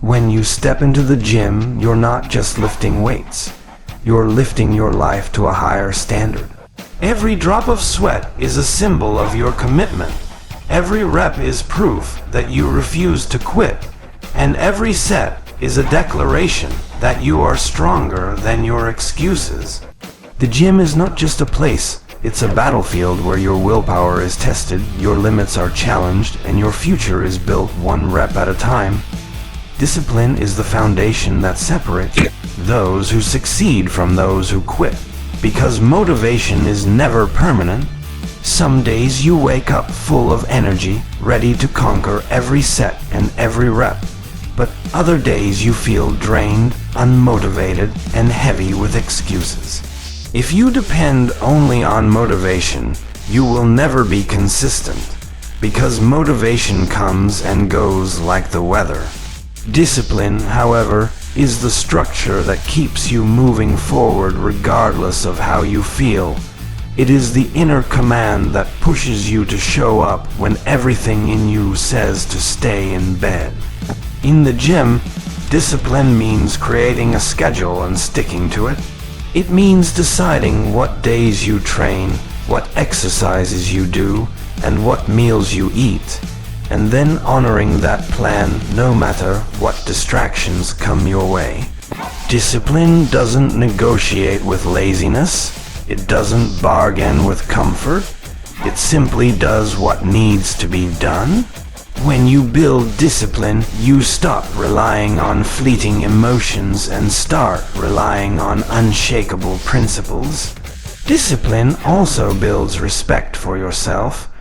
When you step into the gym, you're not just lifting weights. You're lifting your life to a higher standard. Every drop of sweat is a symbol of your commitment. Every rep is proof that you refuse to quit. And every set is a declaration that you are stronger than your excuses. The gym is not just a place, it's a battlefield where your willpower is tested, your limits are challenged, and your future is built one rep at a time. Discipline is the foundation that separates those who succeed from those who quit. Because motivation is never permanent, some days you wake up full of energy, ready to conquer every set and every rep. But other days you feel drained, unmotivated, and heavy with excuses. If you depend only on motivation, you will never be consistent, because motivation comes and goes like the weather. Discipline, however, is the structure that keeps you moving forward regardless of how you feel. It is the inner command that pushes you to show up when everything in you says to stay in bed. In the gym, discipline means creating a schedule and sticking to it. It means deciding what days you train, what exercises you do, and what meals you eat, and then honoring that plan no matter what distractions come your way. Discipline doesn't negotiate with laziness. It doesn't bargain with comfort. It simply does what needs to be done. When you build discipline, you stop relying on fleeting emotions and start relying on unshakable principles. Discipline also builds respect for yourself.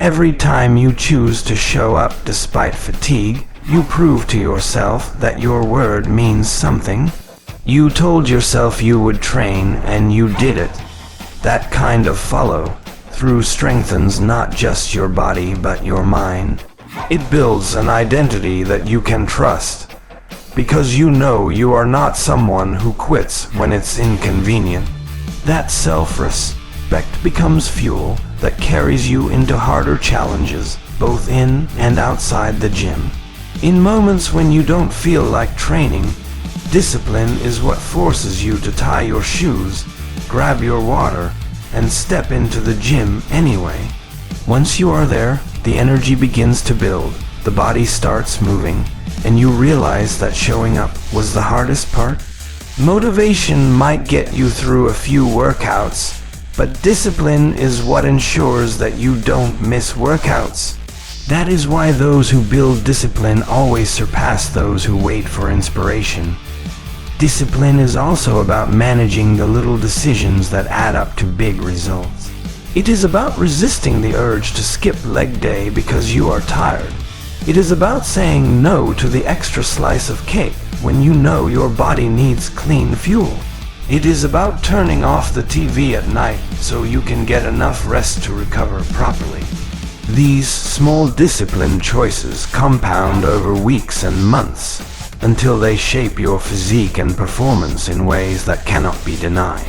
Every time you choose to show up despite fatigue, you prove to yourself that your word means something. You told yourself you would train, and you did it. That kind of follow-through strengthens not just your body but your mind. It builds an identity that you can trust, because you know you are not someone who quits when it's inconvenient. That self-respect becomes fuel that carries you into harder challenges, both in and outside the gym. In moments when you don't feel like training, discipline is what forces you to tie your shoes, grab your water, and step into the gym anyway. Once you are there, the energy begins to build, the body starts moving, and you realize that showing up was the hardest part. Motivation might get you through a few workouts, but discipline is what ensures that you don't miss workouts. That is why those who build discipline always surpass those who wait for inspiration. Discipline is also about managing the little decisions that add up to big results. It is about resisting the urge to skip leg day because you are tired. It is about saying no to the extra slice of cake when you know your body needs clean fuel. It is about turning off the TV at night so you can get enough rest to recover properly. These small discipline choices compound over weeks and months until they shape your physique and performance in ways that cannot be denied.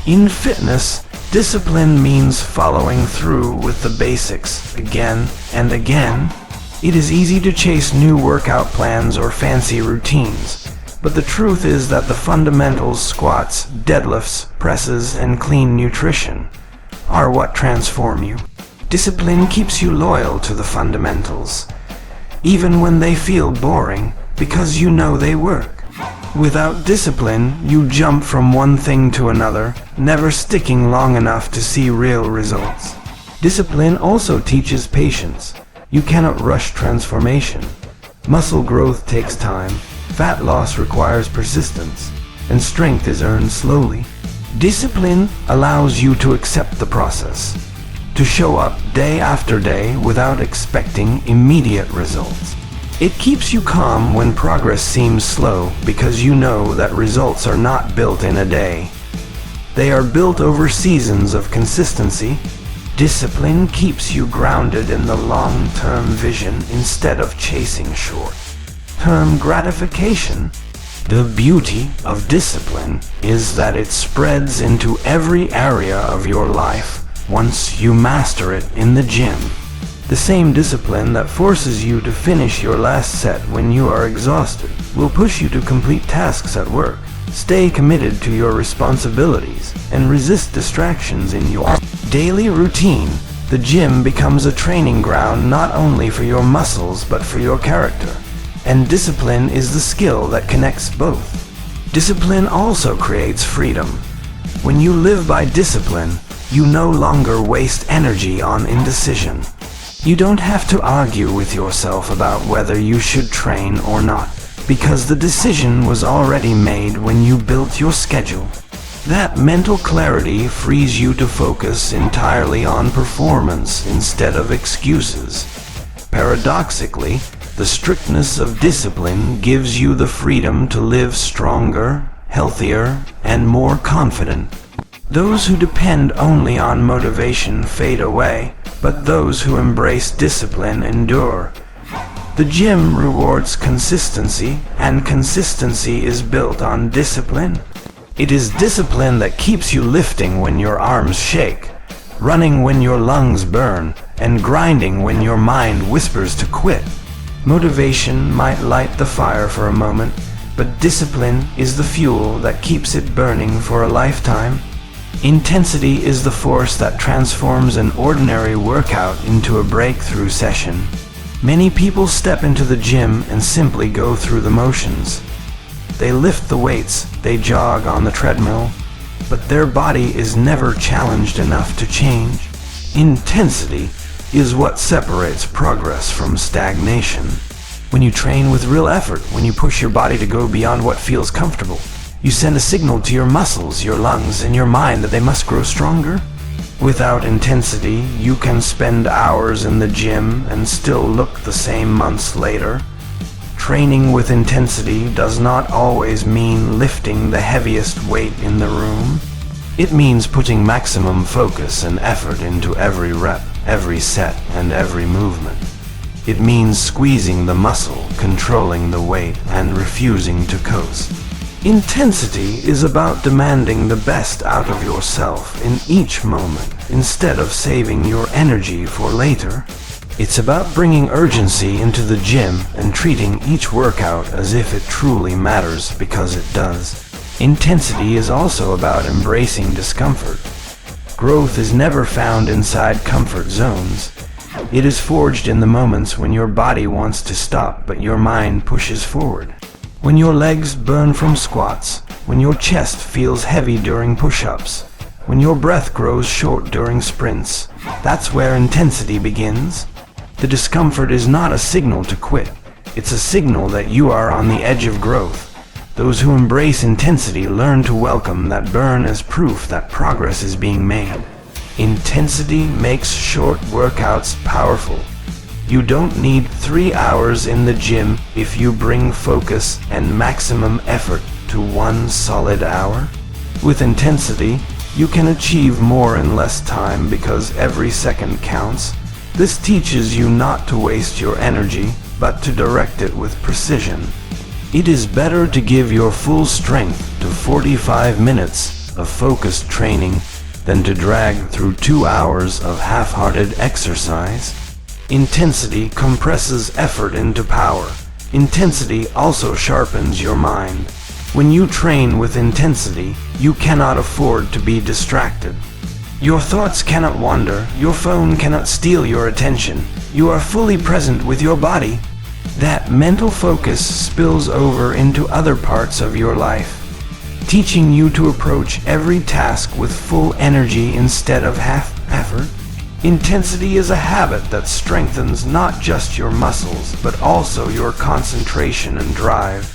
In fitness, discipline means following through with the basics again and again. It is easy to chase new workout plans or fancy routines, but the truth is that the fundamentals, squats, deadlifts, presses, and clean nutrition are what transform you. Discipline keeps you loyal to the fundamentals, even when they feel boring, because you know they work. Without discipline, you jump from one thing to another, never sticking long enough to see real results. Discipline also teaches patience. You cannot rush transformation. Muscle growth takes time, fat loss requires persistence, and strength is earned slowly. Discipline allows you to accept the process, to show up day after day without expecting immediate results. It keeps you calm when progress seems slow because you know that results are not built in a day. They are built over seasons of consistency. Discipline keeps you grounded in the long-term vision instead of chasing short-term gratification. The beauty of discipline is that it spreads into every area of your life once you master it in the gym. The same discipline that forces you to finish your last set when you are exhausted will push you to complete tasks at work. Stay committed to your responsibilities and resist distractions in your daily routine. The gym becomes a training ground not only for your muscles but for your character. And discipline is the skill that connects both. Discipline also creates freedom. When you live by discipline, you no longer waste energy on indecision. You don't have to argue with yourself about whether you should train or not, because the decision was already made when you built your schedule. That mental clarity frees you to focus entirely on performance instead of excuses. Paradoxically, the strictness of discipline gives you the freedom to live stronger, healthier, and more confident. Those who depend only on motivation fade away, but those who embrace discipline endure. The gym rewards consistency, and consistency is built on discipline. It is discipline that keeps you lifting when your arms shake, running when your lungs burn, and grinding when your mind whispers to quit. Motivation might light the fire for a moment, but discipline is the fuel that keeps it burning for a lifetime. Intensity is the force that transforms an ordinary workout into a breakthrough session. Many people step into the gym and simply go through the motions. They lift the weights, they jog on the treadmill, but their body is never challenged enough to change. Intensity is what separates progress from stagnation. When you train with real effort, when you push your body to go beyond what feels comfortable, you send a signal to your muscles, your lungs, and your mind that they must grow stronger. Without intensity, you can spend hours in the gym and still look the same months later. Training with intensity does not always mean lifting the heaviest weight in the room. It means putting maximum focus and effort into every rep, every set, and every movement. It means squeezing the muscle, controlling the weight, and refusing to coast. Intensity is about demanding the best out of yourself in each moment instead of saving your energy for later. It's about bringing urgency into the gym and treating each workout as if it truly matters, because it does. Intensity is also about embracing discomfort. Growth is never found inside comfort zones. It is forged in the moments when your body wants to stop but your mind pushes forward. When your legs burn from squats, when your chest feels heavy during push-ups, when your breath grows short during sprints, that's where intensity begins. The discomfort is not a signal to quit. It's a signal that you are on the edge of growth. Those who embrace intensity learn to welcome that burn as proof that progress is being made. Intensity makes short workouts powerful. You don't need 3 hours in the gym if you bring focus and maximum effort to 1 solid hour. With intensity, you can achieve more in less time because every second counts. This teaches you not to waste your energy, but to direct it with precision. It is better to give your full strength to 45 minutes of focused training than to drag through 2 hours of half-hearted exercise. Intensity compresses effort into power. Intensity also sharpens your mind. When you train with intensity, you cannot afford to be distracted. Your thoughts cannot wander, your phone cannot steal your attention. You are fully present with your body. That mental focus spills over into other parts of your life, teaching you to approach every task with full energy instead of half effort. Intensity is a habit that strengthens not just your muscles, but also your concentration and drive.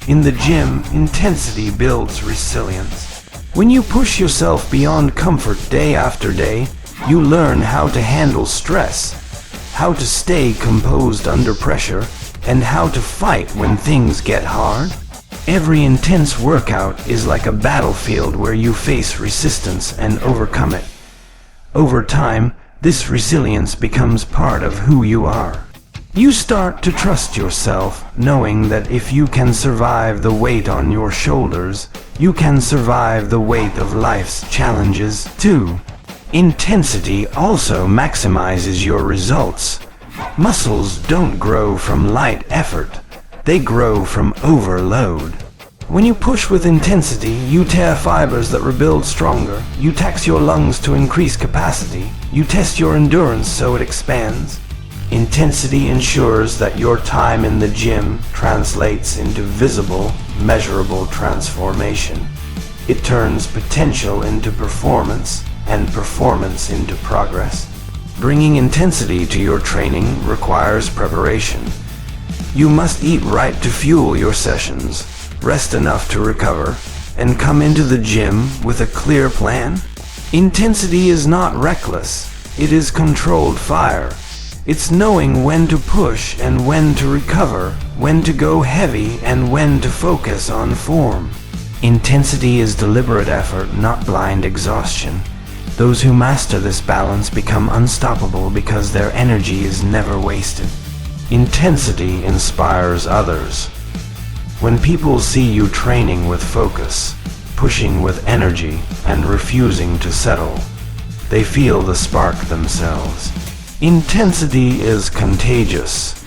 In the gym, intensity builds resilience. When you push yourself beyond comfort day after day, you learn how to handle stress, how to stay composed under pressure, and how to fight when things get hard. Every intense workout is like a battlefield where you face resistance and overcome it. Over time, this resilience becomes part of who you are. You start to trust yourself, knowing that if you can survive the weight on your shoulders, you can survive the weight of life's challenges too. Intensity also maximizes your results. Muscles don't grow from light effort, they grow from overload. When you push with intensity, you tear fibers that rebuild stronger, you tax your lungs to increase capacity, you test your endurance so it expands. Intensity ensures that your time in the gym translates into visible, measurable transformation. It turns potential into performance, and performance into progress. Bringing intensity to your training requires preparation. You must eat right to fuel your sessions, rest enough to recover, and come into the gym with a clear plan. Intensity is not reckless, it is controlled fire. It's knowing when to push and when to recover, when to go heavy and when to focus on form. Intensity is deliberate effort, not blind exhaustion. Those who master this balance become unstoppable because their energy is never wasted. Intensity inspires others. When people see you training with focus, pushing with energy, and refusing to settle, they feel the spark themselves. Intensity is contagious.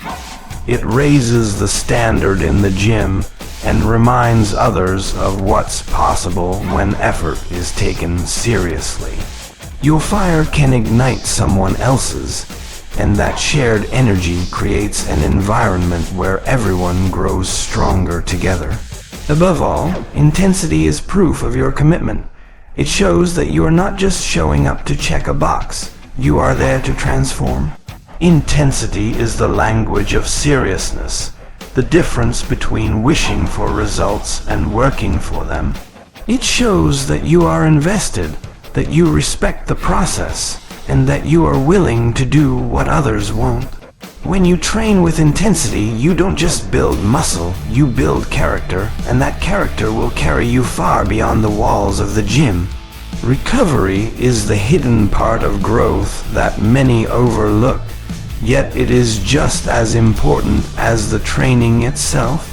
It raises the standard in the gym and reminds others of what's possible when effort is taken seriously. Your fire can ignite someone else's, and that shared energy creates an environment where everyone grows stronger together. Above all, intensity is proof of your commitment. It shows that you are not just showing up to check a box. You are there to transform. Intensity is the language of seriousness, the difference between wishing for results and working for them. It shows that you are invested, that you respect the process, and that you are willing to do what others won't. When you train with intensity, you don't just build muscle, you build character, and that character will carry you far beyond the walls of the gym. Recovery is the hidden part of growth that many overlook, yet it is just as important as the training itself.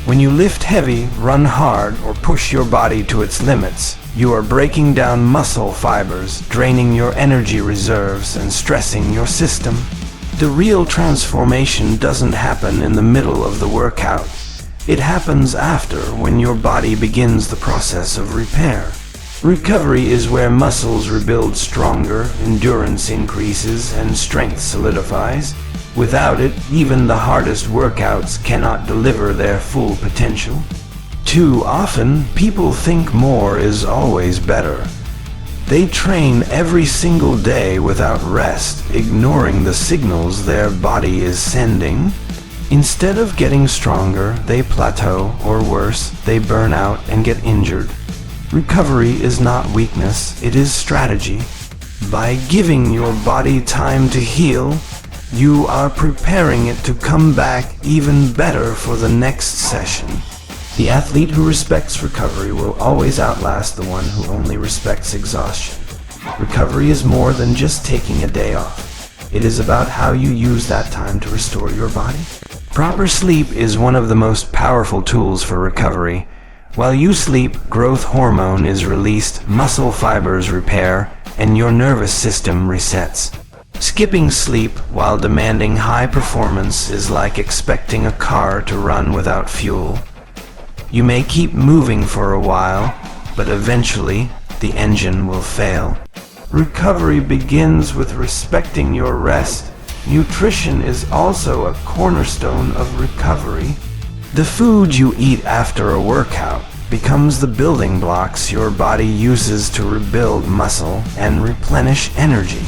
When you lift heavy, run hard, or push your body to its limits, you are breaking down muscle fibers, draining your energy reserves, and stressing your system. The real transformation doesn't happen in the middle of the workout. It happens after, when your body begins the process of repair. Recovery is where muscles rebuild stronger, endurance increases, and strength solidifies. Without it, even the hardest workouts cannot deliver their full potential. Too often, people think more is always better. They train every single day without rest, ignoring the signals their body is sending. Instead of getting stronger, they plateau, or worse, they burn out and get injured. Recovery is not weakness, it is strategy. By giving your body time to heal, you are preparing it to come back even better for the next session. The athlete who respects recovery will always outlast the one who only respects exhaustion. Recovery is more than just taking a day off. It is about how you use that time to restore your body. Proper sleep is one of the most powerful tools for recovery. While you sleep, growth hormone is released, muscle fibers repair, and your nervous system resets. Skipping sleep while demanding high performance is like expecting a car to run without fuel. You may keep moving for a while, but eventually the engine will fail. Recovery begins with respecting your rest. Nutrition is also a cornerstone of recovery. The food you eat after a workout becomes the building blocks your body uses to rebuild muscle and replenish energy.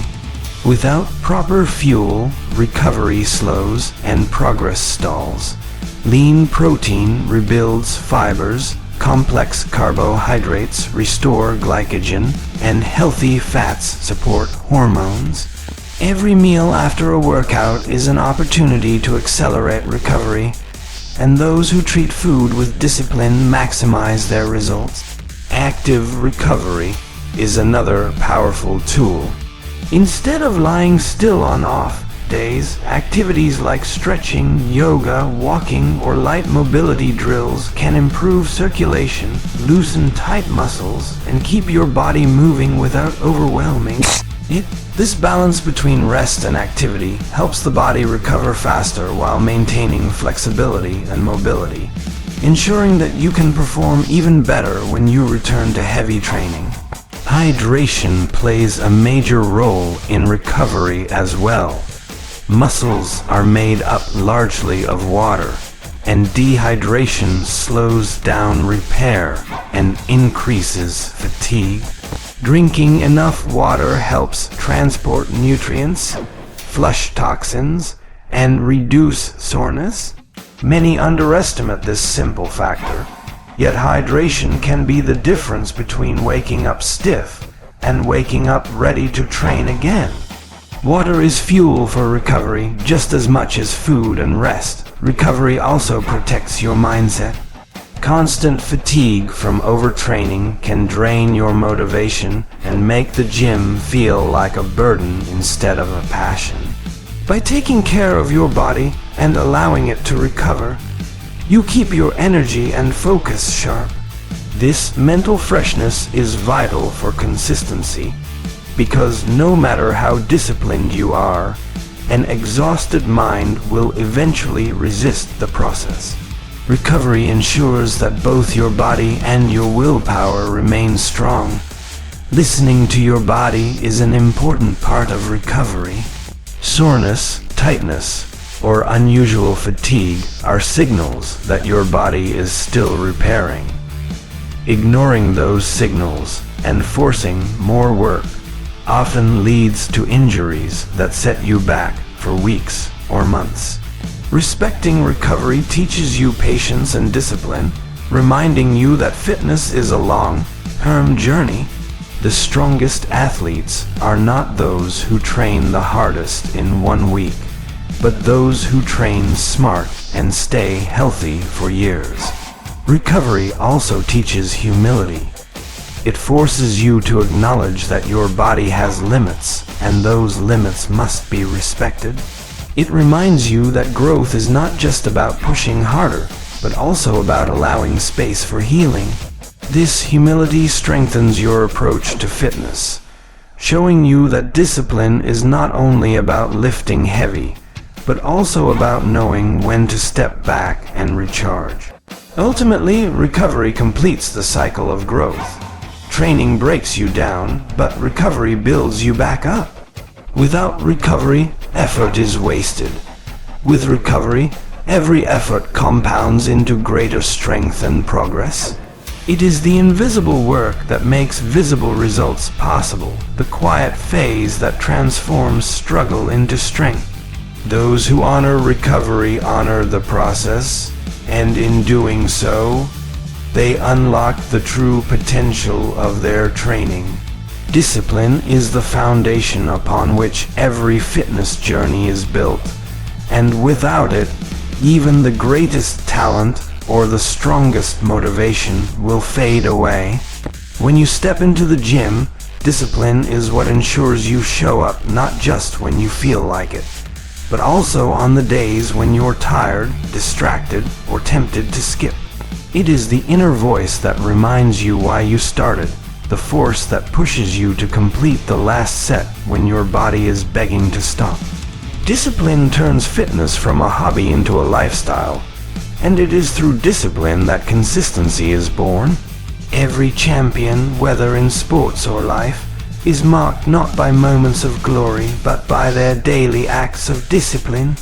Without proper fuel, recovery slows and progress stalls. Lean protein rebuilds fibers, complex carbohydrates restore glycogen, and healthy fats support hormones. Every meal after a workout is an opportunity to accelerate recovery, and those who treat food with discipline maximize their results. Active recovery is another powerful tool. Instead of lying still on off days, activities like stretching, yoga, walking, or light mobility drills can improve circulation, loosen tight muscles, and keep your body moving without overwhelming. This balance between rest and activity helps the body recover faster while maintaining flexibility and mobility, ensuring that you can perform even better when you return to heavy training. Hydration plays a major role in recovery as well. Muscles are made up largely of water, and dehydration slows down repair and increases fatigue. Drinking enough water helps transport nutrients, flush toxins, and reduce soreness. Many underestimate this simple factor, yet hydration can be the difference between waking up stiff and waking up ready to train again. Water is fuel for recovery just as much as food and rest. Recovery also protects your mindset. Constant fatigue from overtraining can drain your motivation and make the gym feel like a burden instead of a passion. By taking care of your body and allowing it to recover, you keep your energy and focus sharp. This mental freshness is vital for consistency, because no matter how disciplined you are, an exhausted mind will eventually resist the process. Recovery ensures that both your body and your willpower remain strong. Listening to your body is an important part of recovery. Soreness, tightness, or unusual fatigue are signals that your body is still repairing. Ignoring those signals and forcing more work often leads to injuries that set you back for weeks or months. Respecting recovery teaches you patience and discipline, reminding you that fitness is a long-term journey. The strongest athletes are not those who train the hardest in 1 week, but those who train smart and stay healthy for years. Recovery also teaches humility. It forces you to acknowledge that your body has limits, and those limits must be respected. It reminds you that growth is not just about pushing harder, but also about allowing space for healing. This humility strengthens your approach to fitness, showing you that discipline is not only about lifting heavy, but also about knowing when to step back and recharge. Ultimately, recovery completes the cycle of growth. Training breaks you down, but recovery builds you back up. Without recovery, effort is wasted. With recovery, every effort compounds into greater strength and progress. It is the invisible work that makes visible results possible, the quiet phase that transforms struggle into strength. Those who honor recovery honor the process, and in doing so, they unlock the true potential of their training. Discipline is the foundation upon which every fitness journey is built, and without it, even the greatest talent or the strongest motivation will fade away. When you step into the gym, discipline is what ensures you show up not just when you feel like it, but also on the days when you're tired, distracted, or tempted to skip. It is the inner voice that reminds you why you started, the force that pushes you to complete the last set when your body is begging to stop. Discipline turns fitness from a hobby into a lifestyle, and it is through discipline that consistency is born. Every champion, whether in sports or life, is marked not by moments of glory, but by their daily acts of discipline.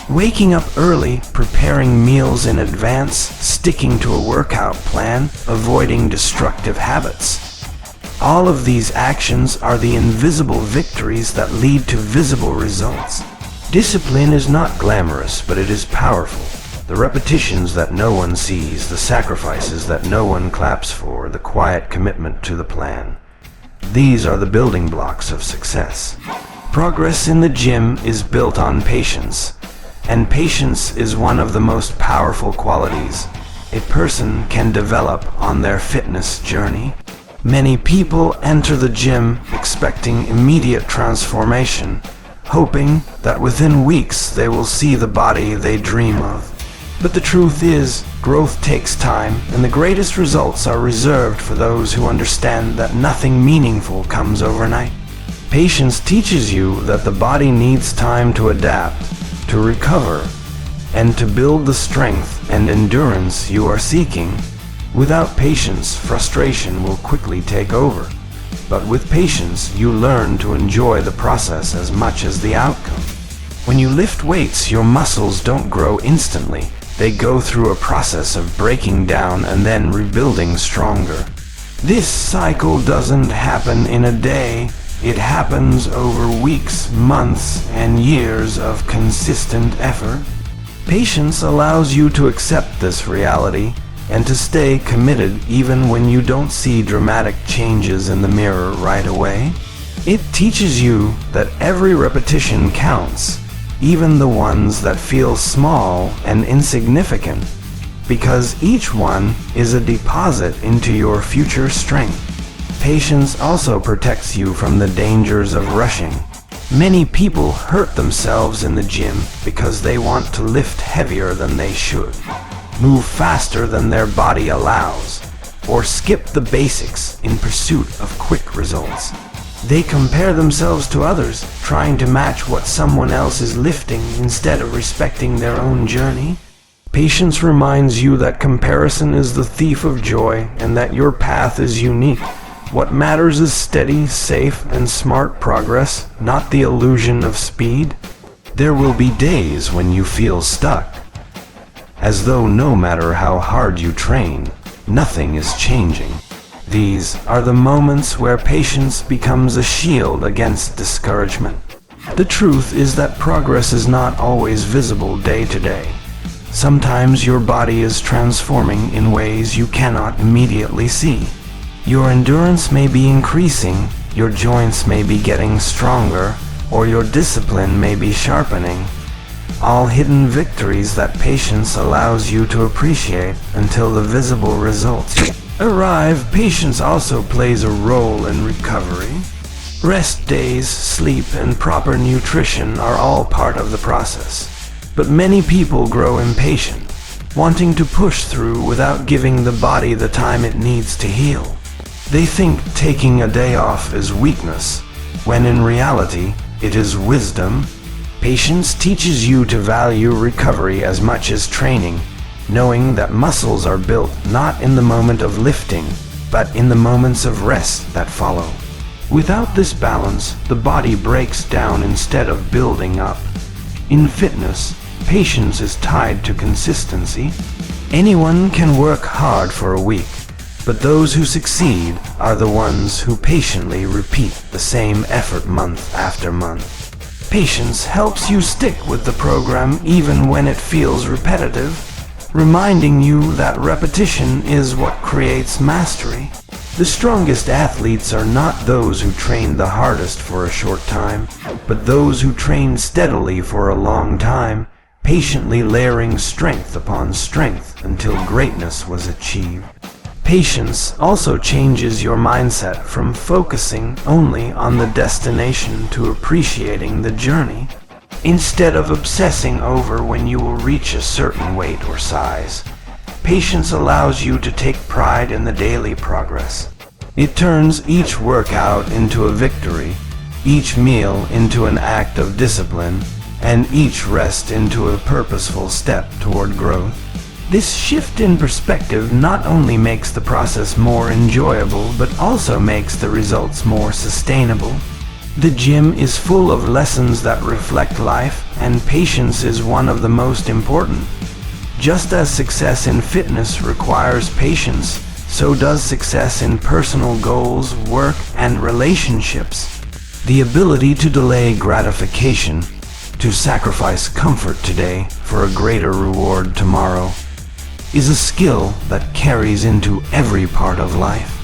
Waking up early, preparing meals in advance, sticking to a workout plan, avoiding destructive habits. All of these actions are the invisible victories that lead to visible results. Discipline is not glamorous, but it is powerful. The repetitions that no one sees, the sacrifices that no one claps for, the quiet commitment to the plan. These are the building blocks of success. Progress in the gym is built on patience, and patience is one of the most powerful qualities a person can develop on their fitness journey. Many people enter the gym expecting immediate transformation, hoping that within weeks they will see the body they dream of. But the truth is, growth takes time, and the greatest results are reserved for those who understand that nothing meaningful comes overnight. Patience teaches you that the body needs time to adapt, to recover, and to build the strength and endurance you are seeking. Without patience, frustration will quickly take over. But with patience, you learn to enjoy the process as much as the outcome. When you lift weights, your muscles don't grow instantly. They go through a process of breaking down and then rebuilding stronger. This cycle doesn't happen in a day. It happens over weeks, months, and years of consistent effort. Patience allows you to accept this reality and to stay committed even when you don't see dramatic changes in the mirror right away. It teaches you that every repetition counts, even the ones that feel small and insignificant, because each one is a deposit into your future strength. Patience also protects you from the dangers of rushing. Many people hurt themselves in the gym because they want to lift heavier than they should, move faster than their body allows, or skip the basics in pursuit of quick results. They compare themselves to others, trying to match what someone else is lifting instead of respecting their own journey. Patience reminds you that comparison is the thief of joy and that your path is unique. What matters is steady, safe, and smart progress, not the illusion of speed. There will be days when you feel stuck, as though no matter how hard you train, nothing is changing. These are the moments where patience becomes a shield against discouragement. The truth is that progress is not always visible day to day. Sometimes your body is transforming in ways you cannot immediately see. Your endurance may be increasing, your joints may be getting stronger, or your discipline may be sharpening. All hidden victories that patience allows you to appreciate until the visible results arrive. Patience also plays a role in recovery. Rest days, sleep, and proper nutrition are all part of the process. But many people grow impatient, wanting to push through without giving the body the time it needs to heal. They think taking a day off is weakness, when in reality, it is wisdom. Patience teaches you to value recovery as much as training, knowing that muscles are built not in the moment of lifting, but in the moments of rest that follow. Without this balance, the body breaks down instead of building up. In fitness, patience is tied to consistency. Anyone can work hard for a week, but those who succeed are the ones who patiently repeat the same effort month after month. Patience helps you stick with the program even when it feels repetitive, reminding you that repetition is what creates mastery. The strongest athletes are not those who train the hardest for a short time, but those who train steadily for a long time, patiently layering strength upon strength until greatness was achieved. Patience also changes your mindset from focusing only on the destination to appreciating the journey. Instead of obsessing over when you will reach a certain weight or size, patience allows you to take pride in the daily progress. It turns each workout into a victory, each meal into an act of discipline, and each rest into a purposeful step toward growth. This shift in perspective not only makes the process more enjoyable, but also makes the results more sustainable. The gym is full of lessons that reflect life, and patience is one of the most important. Just as success in fitness requires patience, so does success in personal goals, work, and relationships. The ability to delay gratification, to sacrifice comfort today for a greater reward tomorrow, is a skill that carries into every part of life.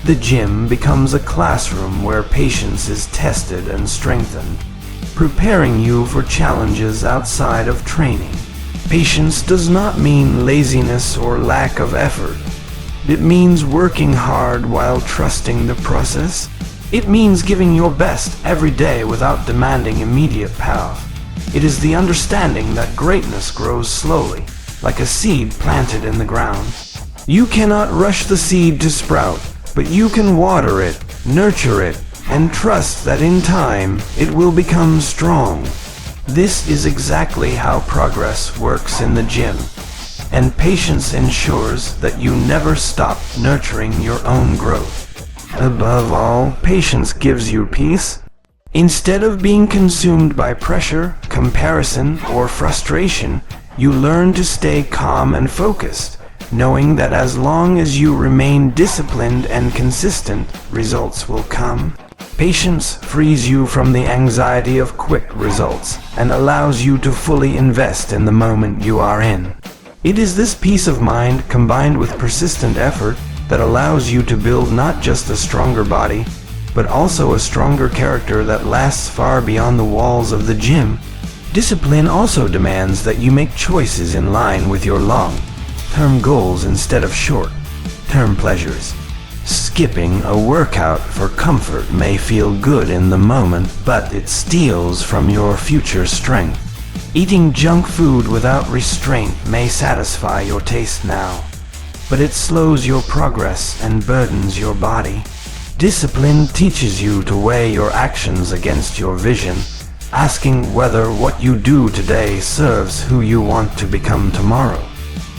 The gym becomes a classroom where patience is tested and strengthened, preparing you for challenges outside of training. Patience does not mean laziness or lack of effort. It means working hard while trusting the process. It means giving your best every day without demanding immediate payoff. It is the understanding that greatness grows slowly, like a seed planted in the ground. You cannot rush the seed to sprout, but you can water it, nurture it, and trust that in time it will become strong. This is exactly how progress works in the gym, and patience ensures that you never stop nurturing your own growth. Above all, patience gives you peace. Instead of being consumed by pressure, comparison, or frustration, you learn to stay calm and focused, knowing that as long as you remain disciplined and consistent, results will come. Patience frees you from the anxiety of quick results and allows you to fully invest in the moment you are in. It is this peace of mind combined with persistent effort that allows you to build not just a stronger body, but also a stronger character that lasts far beyond the walls of the gym. Discipline also demands that you make choices in line with your long-term goals instead of short-term pleasures. Skipping a workout for comfort may feel good in the moment, but it steals from your future strength. Eating junk food without restraint may satisfy your taste now, but it slows your progress and burdens your body. Discipline teaches you to weigh your actions against your vision, asking whether what you do today serves who you want to become tomorrow.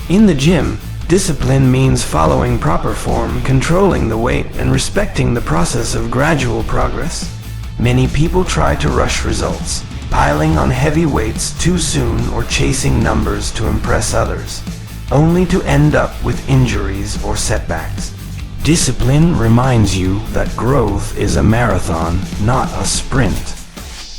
In the gym, discipline means following proper form, controlling the weight, and respecting the process of gradual progress. Many people try to rush results, piling on heavy weights too soon or chasing numbers to impress others, only to end up with injuries or setbacks. Discipline reminds you that growth is a marathon, not a sprint.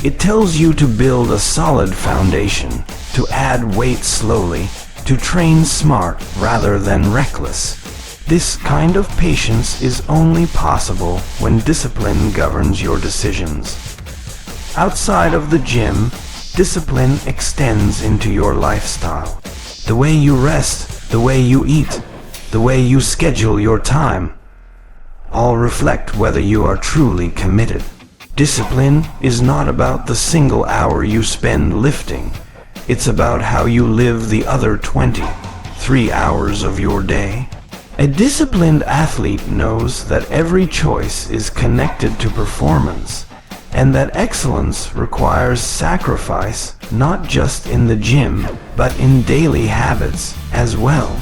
It tells you to build a solid foundation, to add weight slowly, to train smart rather than reckless. This kind of patience is only possible when discipline governs your decisions. Outside of the gym, discipline extends into your lifestyle. The way you rest, the way you eat, the way you schedule your time, all reflect whether you are truly committed. Discipline is not about the single hour you spend lifting. It's about how you live the other 23 hours of your day. A disciplined athlete knows that every choice is connected to performance, and that excellence requires sacrifice, not just in the gym, but in daily habits as well.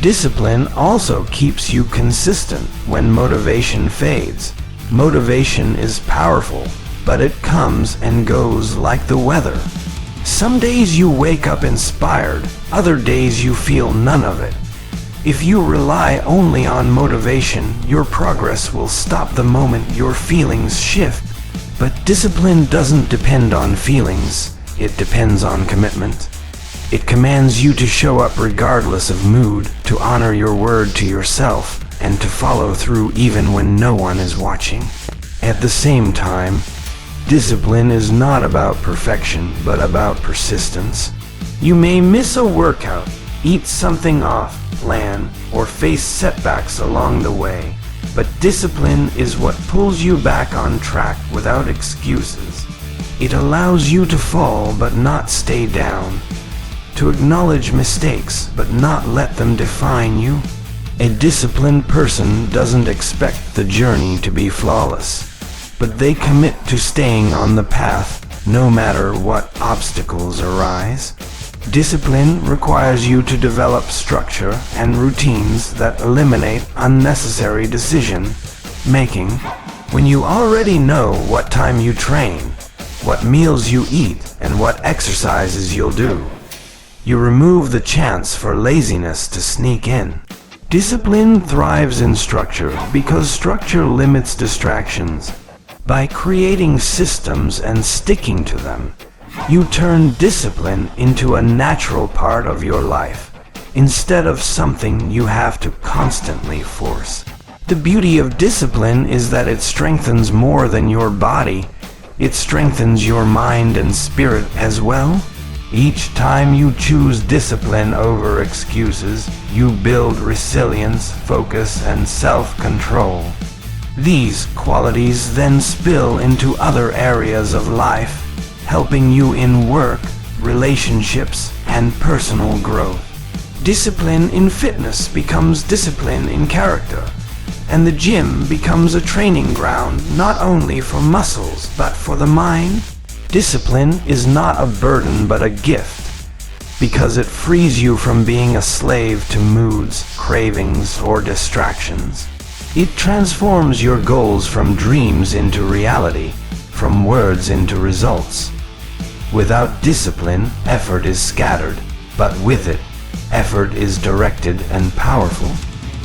Discipline also keeps you consistent when motivation fades. Motivation is powerful, but it comes and goes like the weather. Some days you wake up inspired, other days you feel none of it. If you rely only on motivation, your progress will stop the moment your feelings shift. But discipline doesn't depend on feelings, it depends on commitment. It commands you to show up regardless of mood, to honor your word to yourself, and to follow through even when no one is watching. At the same time, discipline is not about perfection, but about persistence. You may miss a workout, eat something off plan, or face setbacks along the way, but discipline is what pulls you back on track without excuses. It allows you to fall but not stay down, to acknowledge mistakes but not let them define you. A disciplined person doesn't expect the journey to be flawless, but they commit to staying on the path no matter what obstacles arise. Discipline requires you to develop structure and routines that eliminate unnecessary decision making. When you already know what time you train, what meals you eat, and what exercises you'll do, you remove the chance for laziness to sneak in. Discipline thrives in structure because structure limits distractions. By creating systems and sticking to them, you turn discipline into a natural part of your life, instead of something you have to constantly force. The beauty of discipline is that it strengthens more than your body. It strengthens your mind and spirit as well. Each time you choose discipline over excuses, you build resilience, focus, and self-control. These qualities then spill into other areas of life, helping you in work, relationships, and personal growth. Discipline in fitness becomes discipline in character, and the gym becomes a training ground not only for muscles but for the mind. Discipline is not a burden but a gift, because it frees you from being a slave to moods, cravings, or distractions. It transforms your goals from dreams into reality, from words into results. Without discipline, effort is scattered, but with it, effort is directed and powerful.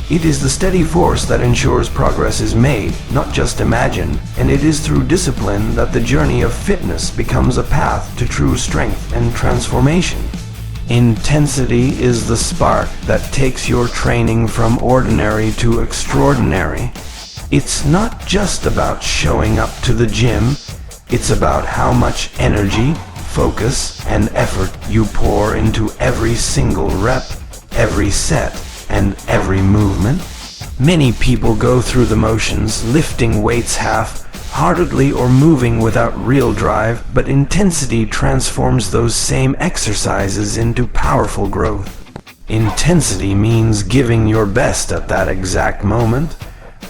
It is the steady force that ensures progress is made, not just imagined, and it is through discipline that the journey of fitness becomes a path to true strength and transformation. Intensity is the spark that takes your training from ordinary to extraordinary. It's not just about showing up to the gym, it's about how much energy, focus, and effort you pour into every single rep, every set, and every movement. Many people go through the motions, lifting weights half-heartedly or moving without real drive, but intensity transforms those same exercises into powerful growth. Intensity means giving your best at that exact moment,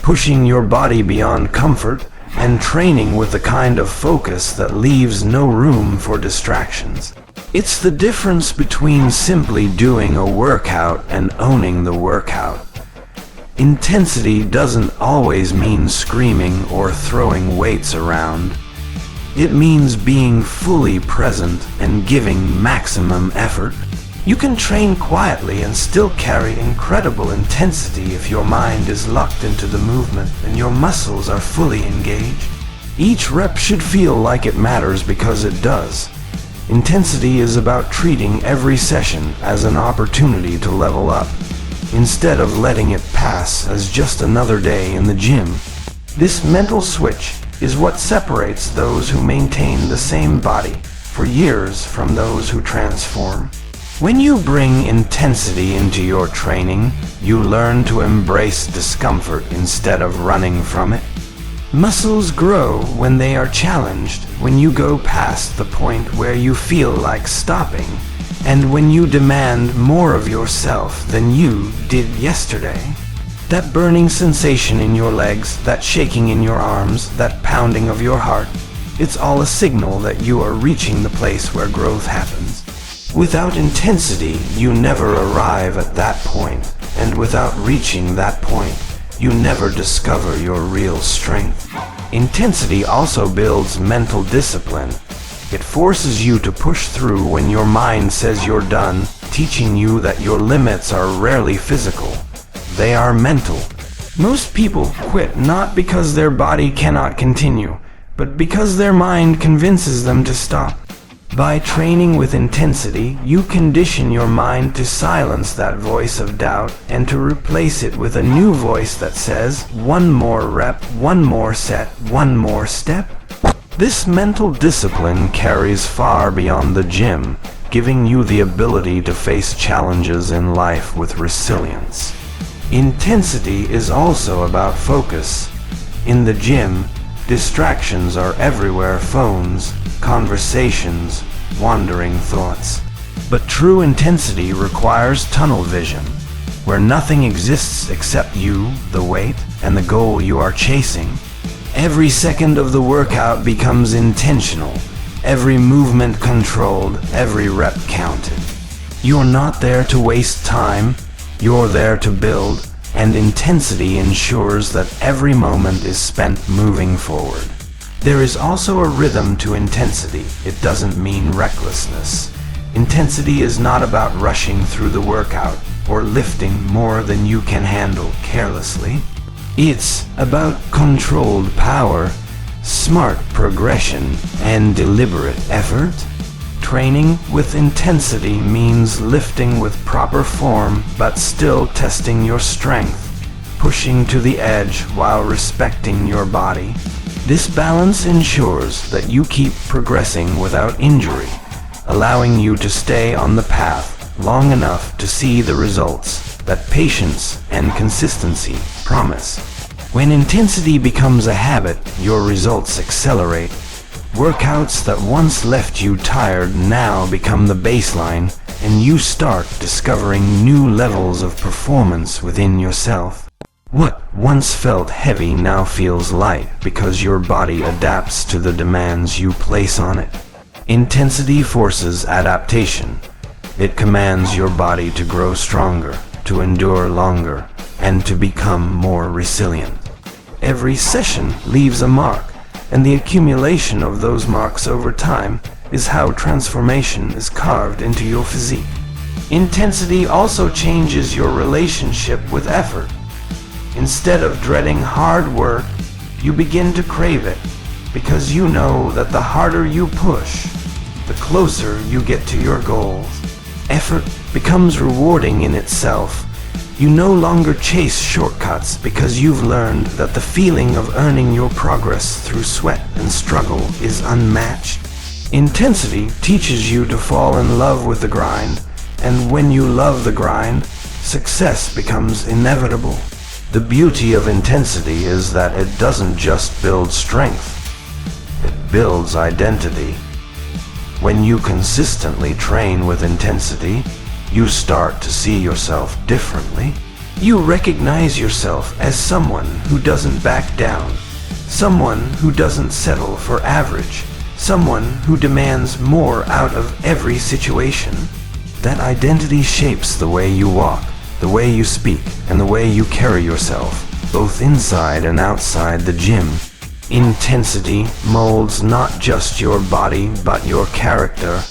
pushing your body beyond comfort, and training with the kind of focus that leaves no room for distractions. It's the difference between simply doing a workout and owning the workout. Intensity doesn't always mean screaming or throwing weights around. It means being fully present and giving maximum effort. You can train quietly and still carry incredible intensity if your mind is locked into the movement and your muscles are fully engaged. Each rep should feel like it matters because it does. Intensity is about treating every session as an opportunity to level up, instead of letting it pass as just another day in the gym. This mental switch is what separates those who maintain the same body for years from those who transform. When you bring intensity into your training, you learn to embrace discomfort instead of running from it. Muscles grow when they are challenged, when you go past the point where you feel like stopping, and when you demand more of yourself than you did yesterday. That burning sensation in your legs, that shaking in your arms, that pounding of your heart, it's all a signal that you are reaching the place where growth happens. Without intensity, you never arrive at that point, and without reaching that point, you never discover your real strength. Intensity also builds mental discipline. It forces you to push through when your mind says you're done, teaching you that your limits are rarely physical. They are mental. Most people quit not because their body cannot continue, but because their mind convinces them to stop. By training with intensity, you condition your mind to silence that voice of doubt and to replace it with a new voice that says, one more rep, one more set, one more step. This mental discipline carries far beyond the gym, giving you the ability to face challenges in life with resilience. Intensity is also about focus. In the gym, distractions are everywhere: phones, conversations, wandering thoughts. But true intensity requires tunnel vision, where nothing exists except you, the weight, and the goal you are chasing. Every second of the workout becomes intentional, every movement controlled, every rep counted. You're not there to waste time, you're there to build, and intensity ensures that every moment is spent moving forward. There is also a rhythm to intensity. It doesn't mean recklessness. Intensity is not about rushing through the workout or lifting more than you can handle carelessly. It's about controlled power, smart progression, and deliberate effort. Training with intensity means lifting with proper form but still testing your strength, pushing to the edge while respecting your body. This balance ensures that you keep progressing without injury, allowing you to stay on the path long enough to see the results that patience and consistency promise. When intensity becomes a habit, your results accelerate. Workouts that once left you tired now become the baseline, and you start discovering new levels of performance within yourself. What once felt heavy now feels light because your body adapts to the demands you place on it. Intensity forces adaptation. It commands your body to grow stronger, to endure longer, and to become more resilient. Every session leaves a mark, and the accumulation of those marks over time is how transformation is carved into your physique. Intensity also changes your relationship with effort. Instead of dreading hard work, you begin to crave it, because you know that the harder you push, the closer you get to your goals. Effort becomes rewarding in itself. You no longer chase shortcuts because you've learned that the feeling of earning your progress through sweat and struggle is unmatched. Intensity teaches you to fall in love with the grind, and when you love the grind, success becomes inevitable. The beauty of intensity is that it doesn't just build strength, it builds identity. When you consistently train with intensity, you start to see yourself differently. You recognize yourself as someone who doesn't back down, someone who doesn't settle for average, someone who demands more out of every situation. That identity shapes the way you walk, the way you speak, and the way you carry yourself, both inside and outside the gym. Intensity molds not just your body, but your character.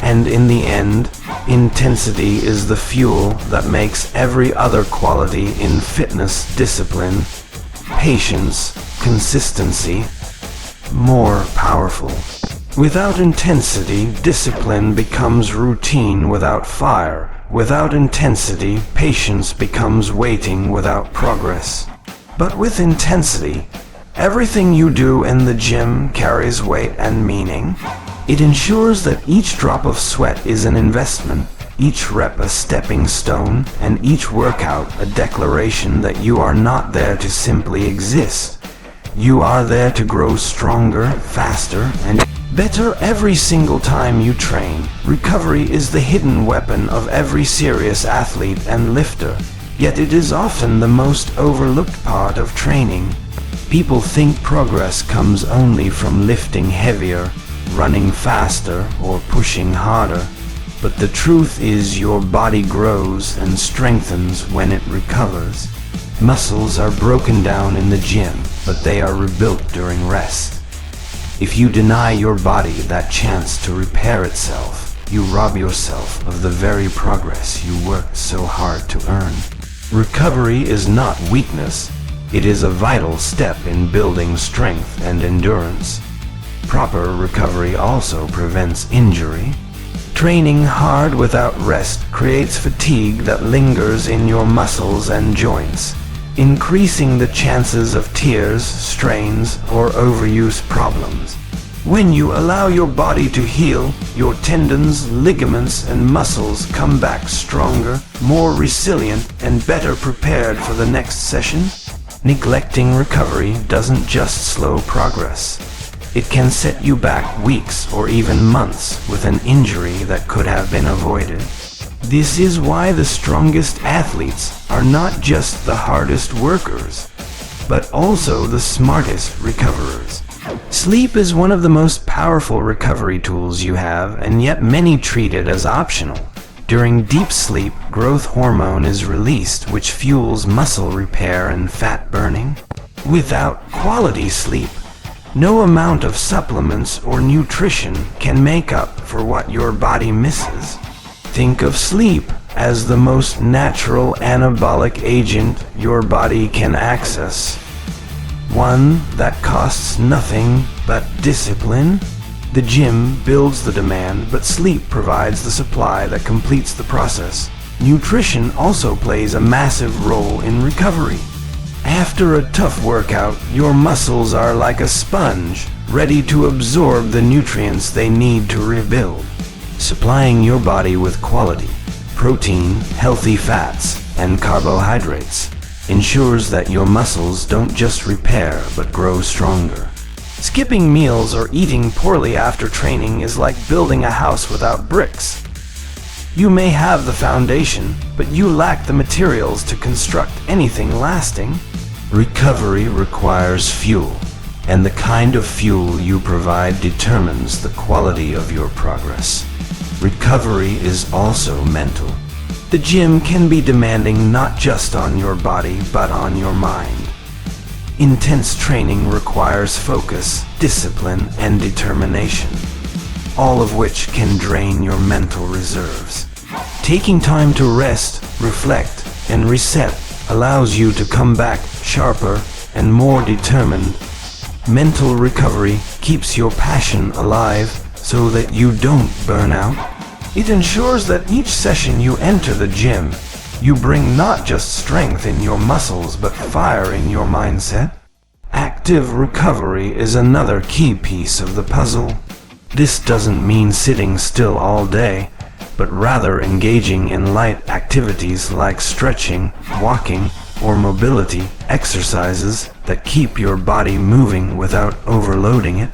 And in the end, intensity is the fuel that makes every other quality in fitness, discipline, patience, consistency, more powerful. Without intensity, discipline becomes routine without fire. Without intensity, patience becomes waiting without progress. But with intensity, everything you do in the gym carries weight and meaning. It ensures that each drop of sweat is an investment, each rep a stepping stone, and each workout a declaration that you are not there to simply exist. You are there to grow stronger, faster, and better every single time you train. Recovery is the hidden weapon of every serious athlete and lifter, yet it is often the most overlooked part of training. People think progress comes only from lifting heavier, running faster, or pushing harder. But the truth is your body grows and strengthens when it recovers. Muscles are broken down in the gym, but they are rebuilt during rest. If you deny your body that chance to repair itself, you rob yourself of the very progress you worked so hard to earn. Recovery is not weakness. It is a vital step in building strength and endurance. Proper recovery also prevents injury. Training hard without rest creates fatigue that lingers in your muscles and joints, increasing the chances of tears, strains, or overuse problems. When you allow your body to heal, your tendons, ligaments, and muscles come back stronger, more resilient, and better prepared for the next session. Neglecting recovery doesn't just slow progress. It can set you back weeks or even months with an injury that could have been avoided. This is why the strongest athletes are not just the hardest workers, but also the smartest recoverers. Sleep is one of the most powerful recovery tools you have, and yet many treat it as optional. During deep sleep, growth hormone is released, which fuels muscle repair and fat burning. Without quality sleep, no amount of supplements or nutrition can make up for what your body misses. Think of sleep as the most natural anabolic agent your body can access. One that costs nothing but discipline. The gym builds the demand, but sleep provides the supply that completes the process. Nutrition also plays a massive role in recovery. After a tough workout, your muscles are like a sponge, ready to absorb the nutrients they need to rebuild. Supplying your body with quality, protein, healthy fats, and carbohydrates ensures that your muscles don't just repair but grow stronger. Skipping meals or eating poorly after training is like building a house without bricks. You may have the foundation, but you lack the materials to construct anything lasting. Recovery requires fuel, and the kind of fuel you provide determines the quality of your progress. Recovery is also mental. The gym can be demanding not just on your body, but on your mind. Intense training requires focus, discipline, and determination, all of which can drain your mental reserves. Taking time to rest, reflect, and reset allows you to come back sharper and more determined. Mental recovery keeps your passion alive so that you don't burn out. It ensures that each session you enter the gym, you bring not just strength in your muscles but fire in your mindset. Active recovery is another key piece of the puzzle. This doesn't mean sitting still all day, but rather engaging in light activities like stretching, walking, or mobility exercises that keep your body moving without overloading it.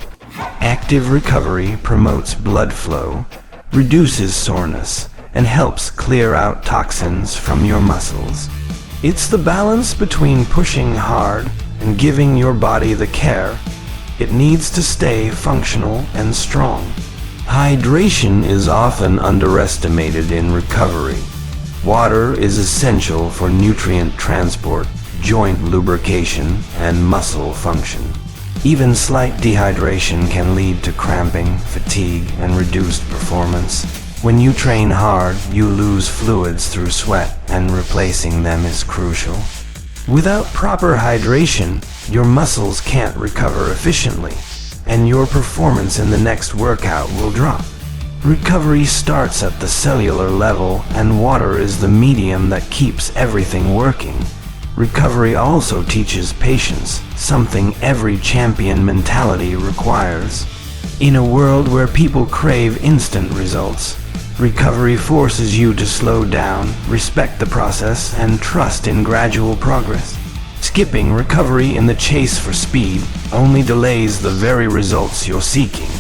Active recovery promotes blood flow, reduces soreness, and helps clear out toxins from your muscles. It's the balance between pushing hard and giving your body the care it needs to stay functional and strong. Hydration is often underestimated in recovery. Water is essential for nutrient transport, joint lubrication, and muscle function. Even slight dehydration can lead to cramping, fatigue, and reduced performance. When you train hard, you lose fluids through sweat, and replacing them is crucial. Without proper hydration, your muscles can't recover efficiently, and your performance in the next workout will drop. Recovery starts at the cellular level, and water is the medium that keeps everything working. Recovery also teaches patience, something every champion mentality requires. In a world where people crave instant results, recovery forces you to slow down, respect the process, and trust in gradual progress. Skipping recovery in the chase for speed only delays the very results you're seeking.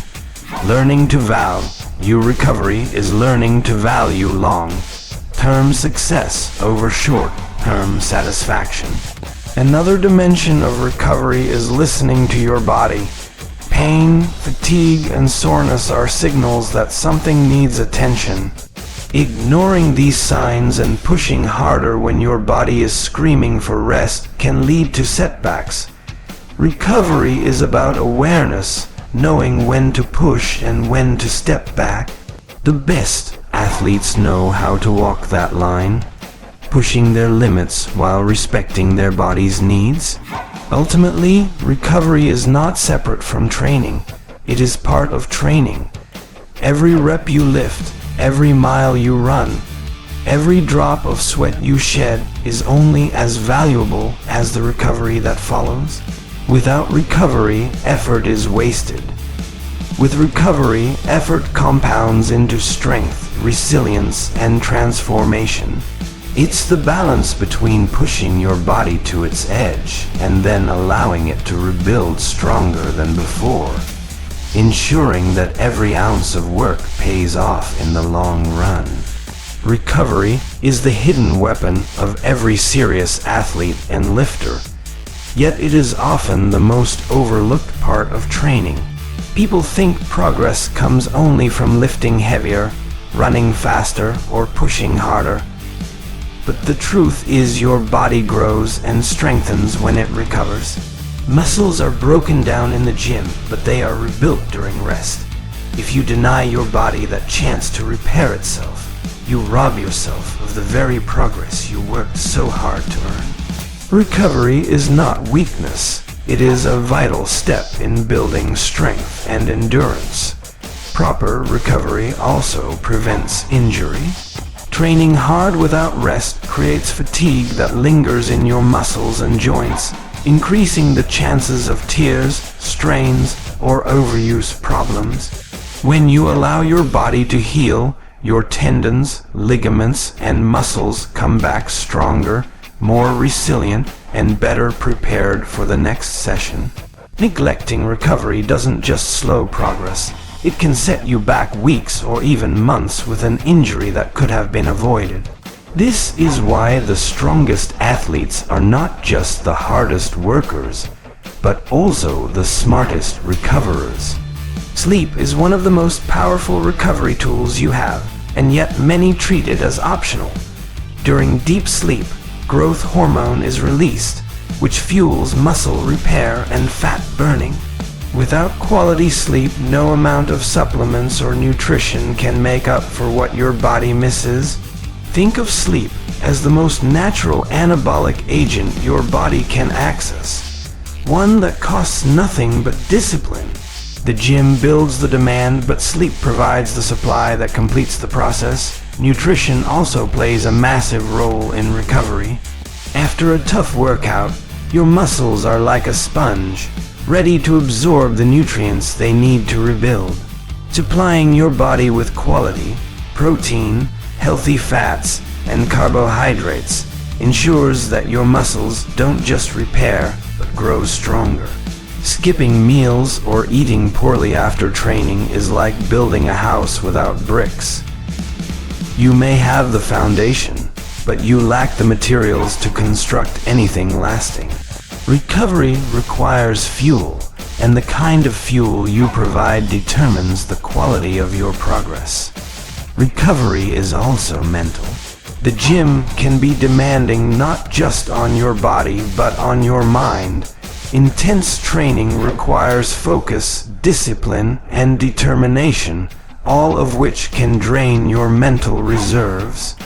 Learning to value recovery is learning to value long-term success over short-term satisfaction. Another dimension of recovery is listening to your body. Pain, fatigue, and soreness are signals that something needs attention. Ignoring these signs and pushing harder when your body is screaming for rest can lead to setbacks. Recovery is about awareness, knowing when to push and when to step back. The best athletes know how to walk that line, pushing their limits while respecting their body's needs. Ultimately, recovery is not separate from training. It is part of training. Every rep you lift, every mile you run, every drop of sweat you shed is only as valuable as the recovery that follows. Without recovery, effort is wasted. With recovery, effort compounds into strength, resilience, and transformation. It's the balance between pushing your body to its edge and then allowing it to rebuild stronger than before, ensuring that every ounce of work pays off in the long run. Recovery is the hidden weapon of every serious athlete and lifter, yet it is often the most overlooked part of training. People think progress comes only from lifting heavier, running faster, or pushing harder. But the truth is your body grows and strengthens when it recovers. Muscles are broken down in the gym, but they are rebuilt during rest. If you deny your body that chance to repair itself, you rob yourself of the very progress you worked so hard to earn. Recovery is not weakness. It is a vital step in building strength and endurance. Proper recovery also prevents injury. Training hard without rest creates fatigue that lingers in your muscles and joints, increasing the chances of tears, strains, or overuse problems. When you allow your body to heal, your tendons, ligaments, and muscles come back stronger, more resilient, and better prepared for the next session. Neglecting recovery doesn't just slow progress, it can set you back weeks or even months with an injury that could have been avoided. This is why the strongest athletes are not just the hardest workers, but also the smartest recoverers. Sleep is one of the most powerful recovery tools you have, and yet many treat it as optional. During deep sleep, growth hormone is released, which fuels muscle repair and fat burning. Without quality sleep, no amount of supplements or nutrition can make up for what your body misses. Think of sleep as the most natural anabolic agent your body can access, one that costs nothing but discipline. The gym builds the demand, but sleep provides the supply that completes the process. Nutrition also plays a massive role in recovery. After a tough workout, your muscles are like a sponge, ready to absorb the nutrients they need to rebuild. Supplying your body with quality, protein, healthy fats, and carbohydrates ensures that your muscles don't just repair, but grow stronger. Skipping meals or eating poorly after training is like building a house without bricks. You may have the foundation, but you lack the materials to construct anything lasting. Recovery requires fuel, and the kind of fuel you provide determines the quality of your progress. Recovery is also mental. The gym can be demanding not just on your body, but on your mind. Intense training requires focus, discipline, and determination, all of which can drain your mental reserves.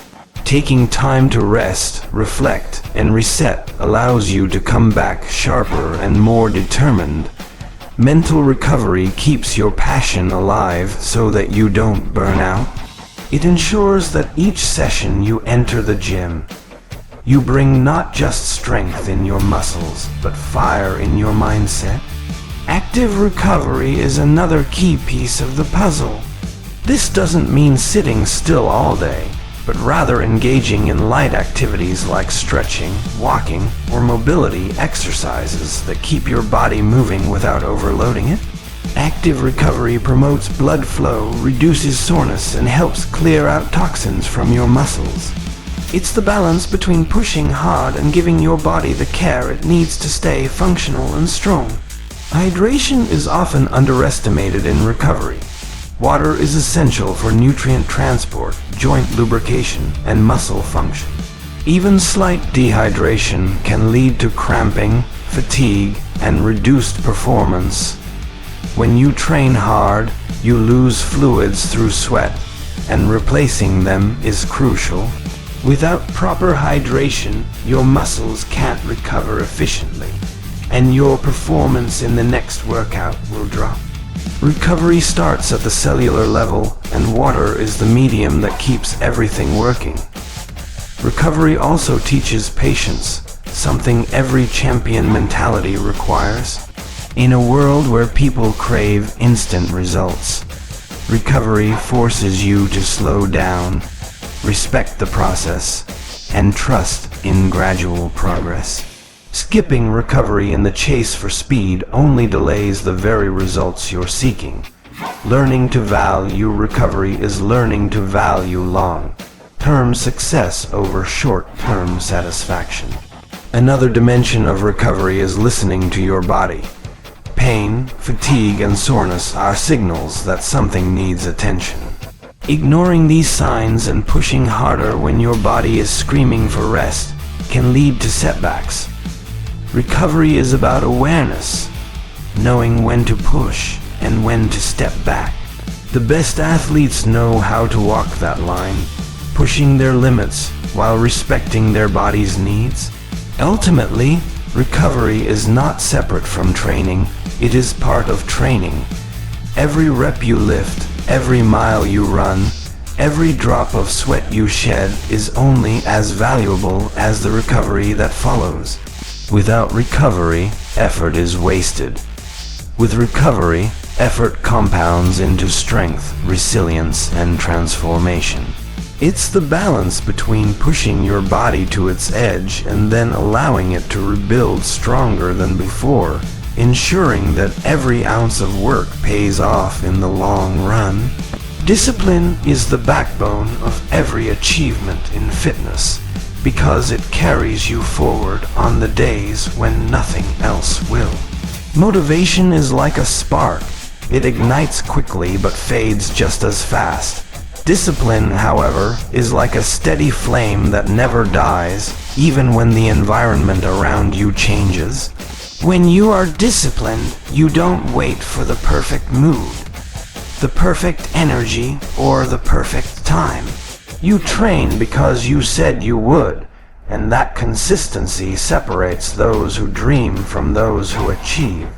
Taking time to rest, reflect, and reset allows you to come back sharper and more determined. Mental recovery keeps your passion alive so that you don't burn out. It ensures that each session you enter the gym, you bring not just strength in your muscles, but fire in your mindset. Active recovery is another key piece of the puzzle. This doesn't mean sitting still all day, but rather engaging in light activities like stretching, walking, or mobility exercises that keep your body moving without overloading it. Active recovery promotes blood flow, reduces soreness, and helps clear out toxins from your muscles. It's the balance between pushing hard and giving your body the care it needs to stay functional and strong. Hydration is often underestimated in recovery. Water is essential for nutrient transport, joint lubrication, and muscle function. Even slight dehydration can lead to cramping, fatigue, and reduced performance. When you train hard, you lose fluids through sweat, and replacing them is crucial. Without proper hydration, your muscles can't recover efficiently, and your performance in the next workout will drop. Recovery starts at the cellular level, and water is the medium that keeps everything working. Recovery also teaches patience, something every champion mentality requires. In a world where people crave instant results, recovery forces you to slow down, respect the process, and trust in gradual progress. Skipping recovery in the chase for speed only delays the very results you're seeking. Learning to value recovery is learning to value long-term success over short-term satisfaction. Another dimension of recovery is listening to your body. Pain, fatigue, and soreness are signals that something needs attention. Ignoring these signs and pushing harder when your body is screaming for rest can lead to setbacks. Recovery is about awareness, knowing when to push and when to step back. The best athletes know how to walk that line, pushing their limits while respecting their body's needs. Ultimately, recovery is not separate from training, it is part of training. Every rep you lift, every mile you run, every drop of sweat you shed is only as valuable as the recovery that follows. Without recovery, effort is wasted. With recovery, effort compounds into strength, resilience, and transformation. It's the balance between pushing your body to its edge and then allowing it to rebuild stronger than before ensuring that every ounce of work pays off in the long run. Discipline is the backbone of every achievement in fitness because it carries you forward on the days when nothing else will. Motivation is like a spark. It ignites quickly but fades just as fast. Discipline, however, is like a steady flame that never dies, even when the environment around you changes. When you are disciplined, you don't wait for the perfect mood, the perfect energy, or the perfect time. You train because you said you would, and that consistency separates those who dream from those who achieve.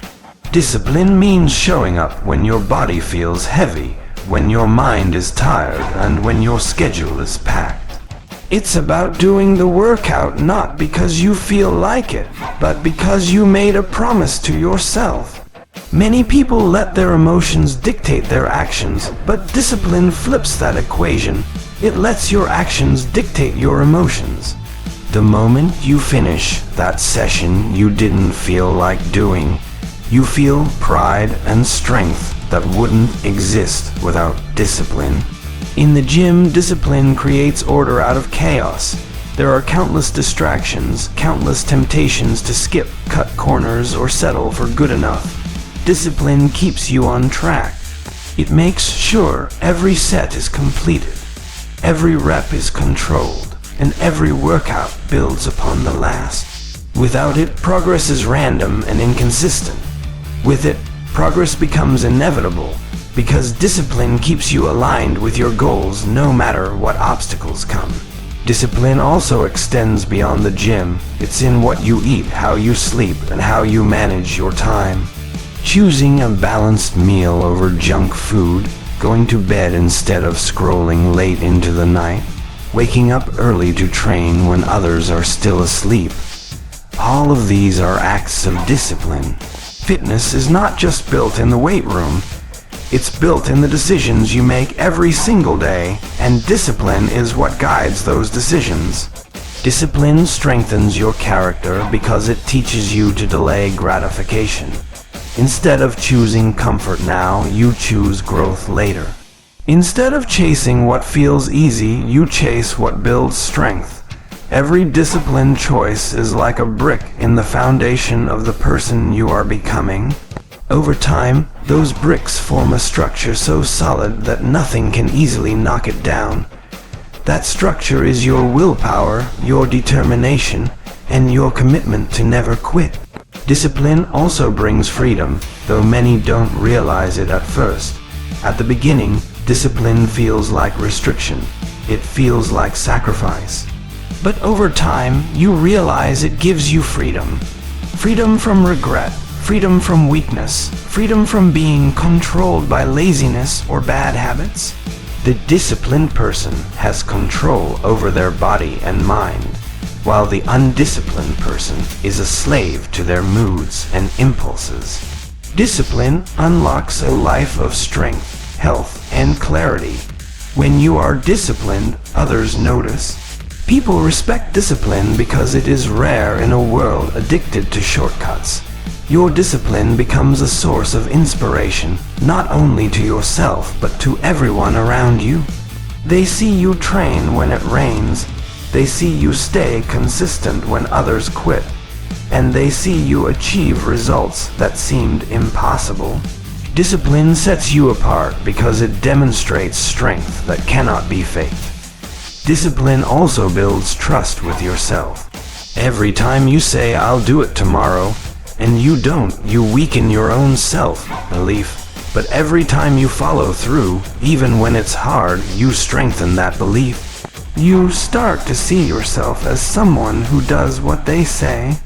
Discipline means showing up when your body feels heavy, when your mind is tired, and when your schedule is packed. It's about doing the workout not because you feel like it, but because you made a promise to yourself. Many people let their emotions dictate their actions, but discipline flips that equation. It lets your actions dictate your emotions. The moment you finish that session you didn't feel like doing, you feel pride and strength that wouldn't exist without discipline. In the gym, discipline creates order out of chaos. There are countless distractions, countless temptations to skip, cut corners, or settle for good enough. Discipline keeps you on track. It makes sure every set is completed, every rep is controlled, and every workout builds upon the last. Without it, progress is random and inconsistent. With it, progress becomes inevitable because discipline keeps you aligned with your goals no matter what obstacles come. Discipline also extends beyond the gym. It's in what you eat, how you sleep, and how you manage your time. Choosing a balanced meal over junk food, going to bed instead of scrolling late into the night, waking up early to train when others are still asleep. All of these are acts of discipline. Fitness is not just built in the weight room. It's built in the decisions you make every single day, and discipline is what guides those decisions. Discipline strengthens your character because it teaches you to delay gratification. Instead of choosing comfort now, you choose growth later. Instead of chasing what feels easy, you chase what builds strength. Every disciplined choice is like a brick in the foundation of the person you are becoming. Over time, those bricks form a structure so solid that nothing can easily knock it down. That structure is your willpower, your determination, and your commitment to never quit. Discipline also brings freedom, though many don't realize it at first. At the beginning, discipline feels like restriction. It feels like sacrifice. But over time, you realize it gives you freedom. Freedom from regret, freedom from weakness, freedom from being controlled by laziness or bad habits. The disciplined person has control over their body and mind, while the undisciplined person is a slave to their moods and impulses. Discipline unlocks a life of strength, health, and clarity. When you are disciplined, others notice. People respect discipline because it is rare in a world addicted to shortcuts. Your discipline becomes a source of inspiration, not only to yourself, but to everyone around you. They see you train when it rains. They see you stay consistent when others quit. And they see you achieve results that seemed impossible. Discipline sets you apart because it demonstrates strength that cannot be faked. Discipline also builds trust with yourself. Every time you say, "I'll do it tomorrow," and you don't, you weaken your own self-belief. But every time you follow through, even when it's hard, you strengthen that belief. You start to see yourself as someone who does what they say.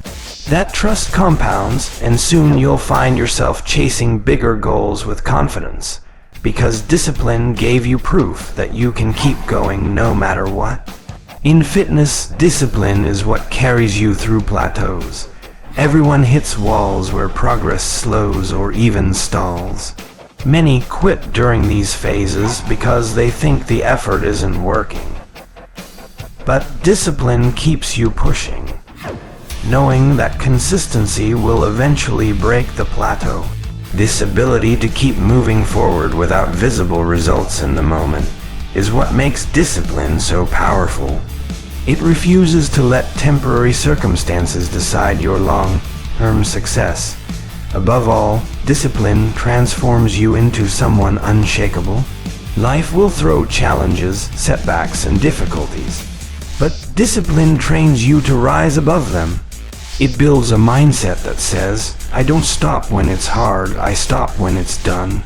That trust compounds, and soon you'll find yourself chasing bigger goals with confidence. Because discipline gave you proof that you can keep going no matter what. In fitness, discipline is what carries you through plateaus. Everyone hits walls where progress slows or even stalls. Many quit during these phases because they think the effort isn't working. But discipline keeps you pushing. knowing that consistency will eventually break the plateau. This ability to keep moving forward without visible results in the moment is what makes discipline so powerful. It refuses to let temporary circumstances decide your long-term success. Above all, discipline transforms you into someone unshakable. Life will throw challenges, setbacks, and difficulties, but discipline trains you to rise above them. It builds a mindset that says, I don't stop when it's hard, I stop when it's done.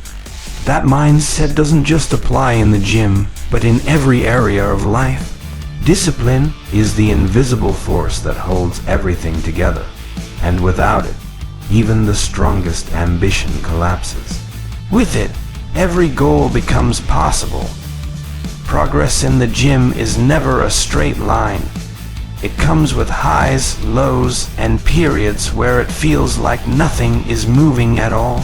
That mindset doesn't just apply in the gym, but in every area of life. Discipline is the invisible force that holds everything together, and without it, even the strongest ambition collapses. With it, every goal becomes possible. Progress in the gym is never a straight line. It comes with highs, lows, and periods where it feels like nothing is moving at all.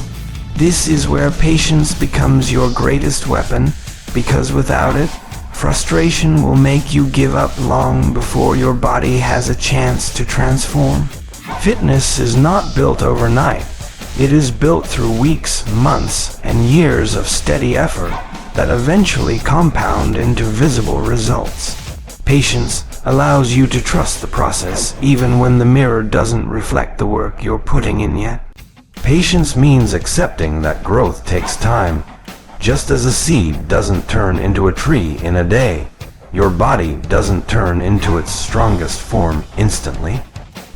This is where patience becomes your greatest weapon, because without it, frustration will make you give up long before your body has a chance to transform. Fitness is not built overnight. It is built through weeks, months, and years of steady effort that eventually compound into visible results. Patience allows you to trust the process even when the mirror doesn't reflect the work you're putting in yet. Patience means accepting that growth takes time. Just as a seed doesn't turn into a tree in a day, your body doesn't turn into its strongest form instantly.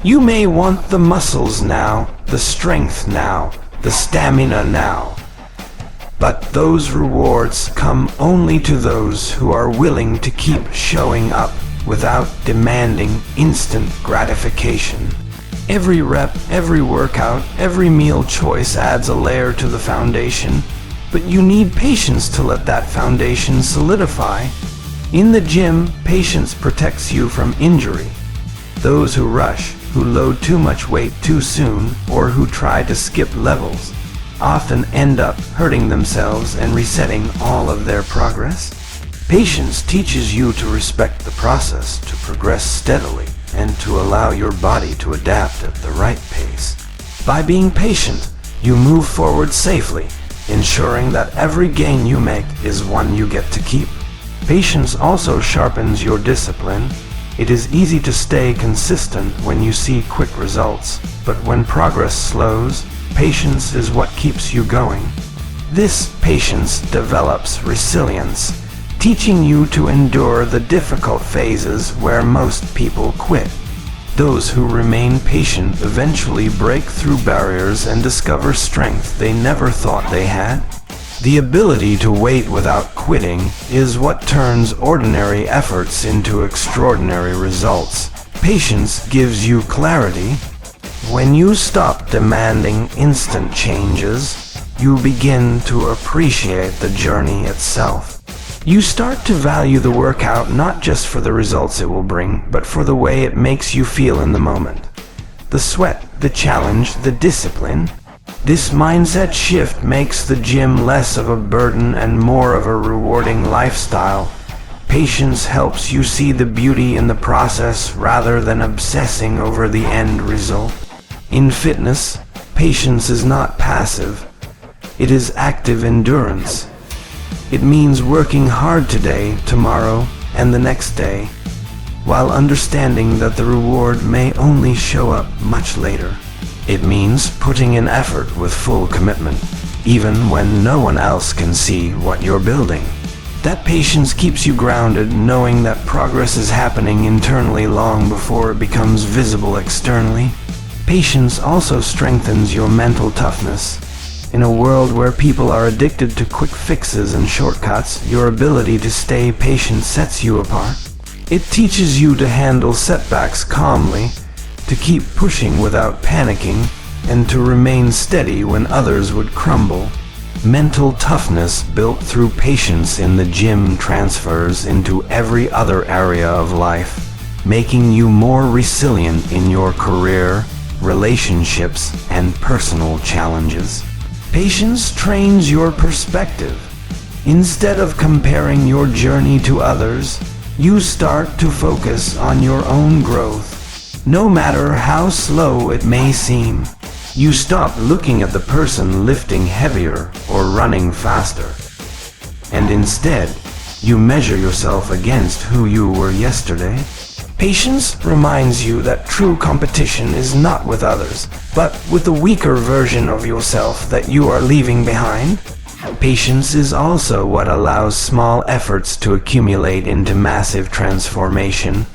You may want the muscles now, the strength now, the stamina now, but those rewards come only to those who are willing to keep showing up without demanding instant gratification. Every rep, every workout, every meal choice adds a layer to the foundation, but you need patience to let that foundation solidify. In the gym, patience protects you from injury. Those who rush, who load too much weight too soon, or who try to skip levels, often end up hurting themselves and resetting all of their progress. Patience teaches you to respect the process, to progress steadily, and to allow your body to adapt at the right pace. By being patient, you move forward safely, ensuring that every gain you make is one you get to keep. Patience also sharpens your discipline. It is easy to stay consistent when you see quick results, but when progress slows, patience is what keeps you going. This patience develops resilience, teaching you to endure the difficult phases where most people quit. Those who remain patient eventually break through barriers and discover strength they never thought they had. The ability to wait without quitting is what turns ordinary efforts into extraordinary results. Patience gives you clarity. When you stop demanding instant changes, you begin to appreciate the journey itself. You start to value the workout not just for the results it will bring, but for the way it makes you feel in the moment. The sweat, the challenge, the discipline. This mindset shift makes the gym less of a burden and more of a rewarding lifestyle. Patience helps you see the beauty in the process rather than obsessing over the end result. In fitness, patience is not passive. It is active endurance. It means working hard today, tomorrow, and the next day, while understanding that the reward may only show up much later. It means putting in effort with full commitment, even when no one else can see what you're building. That patience keeps you grounded, knowing that progress is happening internally long before it becomes visible externally. Patience also strengthens your mental toughness. In a world where people are addicted to quick fixes and shortcuts, your ability to stay patient sets you apart. It teaches you to handle setbacks calmly, to keep pushing without panicking, and to remain steady when others would crumble. Mental toughness built through patience in the gym transfers into every other area of life, making you more resilient in your career, relationships, and personal challenges. Patience trains your perspective. Instead of comparing your journey to others, you start to focus on your own growth. no matter how slow it may seem. You stop looking at the person lifting heavier or running faster, and instead, you measure yourself against who you were yesterday. Patience reminds you that true competition is not with others, but with the weaker version of yourself that you are leaving behind. Patience is also what allows small efforts to accumulate into massive transformation.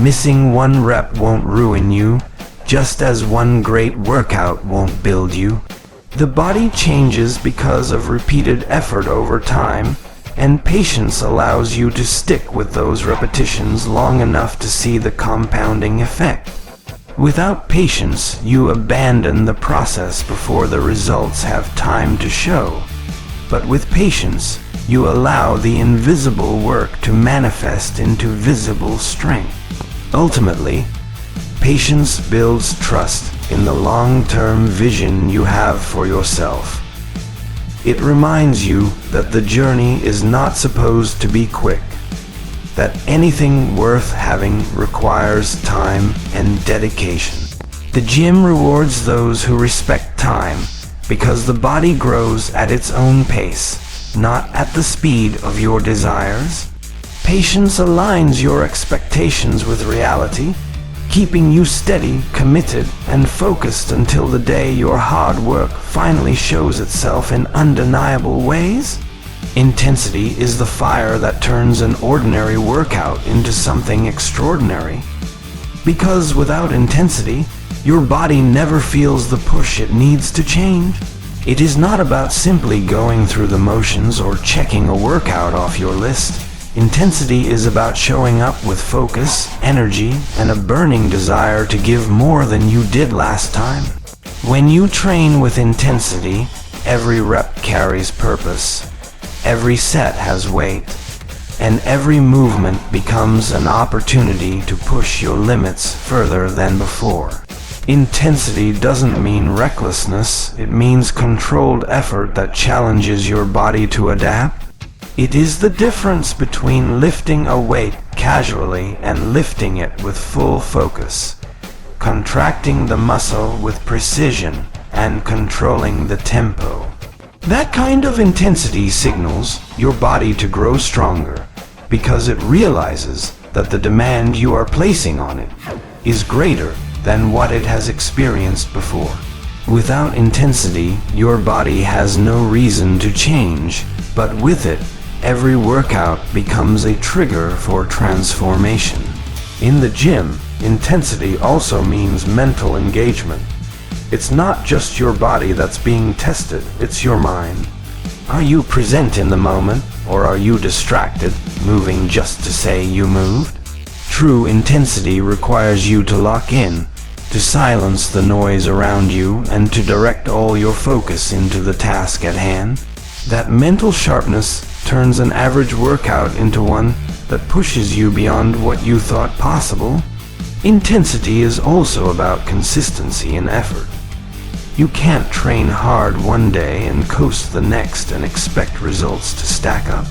Missing one rep won't ruin you, just as one great workout won't build you. The body changes because of repeated effort over time, and patience allows you to stick with those repetitions long enough to see the compounding effect. Without patience, you abandon the process before the results have time to show. But with patience, you allow the invisible work to manifest into visible strength. Ultimately, patience builds trust in the long-term vision you have for yourself. It reminds you that the journey is not supposed to be quick, that anything worth having requires time and dedication. The gym rewards those who respect time because the body grows at its own pace, not at the speed of your desires. Patience aligns your expectations with reality, keeping you steady, committed, and focused until the day your hard work finally shows itself in undeniable ways. Intensity is the fire that turns an ordinary workout into something extraordinary. Because without intensity, your body never feels the push it needs to change. It is not about simply going through the motions or checking a workout off your list. Intensity is about showing up with focus, energy, and a burning desire to give more than you did last time. When you train with intensity, every rep carries purpose, every set has weight, and every movement becomes an opportunity to push your limits further than before. Intensity doesn't mean recklessness, it means controlled effort that challenges your body to adapt. It is the difference between lifting a weight casually and lifting it with full focus, contracting the muscle with precision and controlling the tempo. That kind of intensity signals your body to grow stronger because it realizes that the demand you are placing on it is greater than what it has experienced before. Without intensity, your body has no reason to change, but with it, every workout becomes a trigger for transformation. In the gym, intensity also means mental engagement. It's not just your body that's being tested, it's your mind. Are you present in the moment, or are you distracted, moving just to say you moved? True intensity requires you to lock in, to silence the noise around you, and to direct all your focus into the task at hand. That mental sharpness turns an average workout into one that pushes you beyond what you thought possible. Intensity is also about consistency and effort. You can't train hard one day and coast the next and expect results to stack up.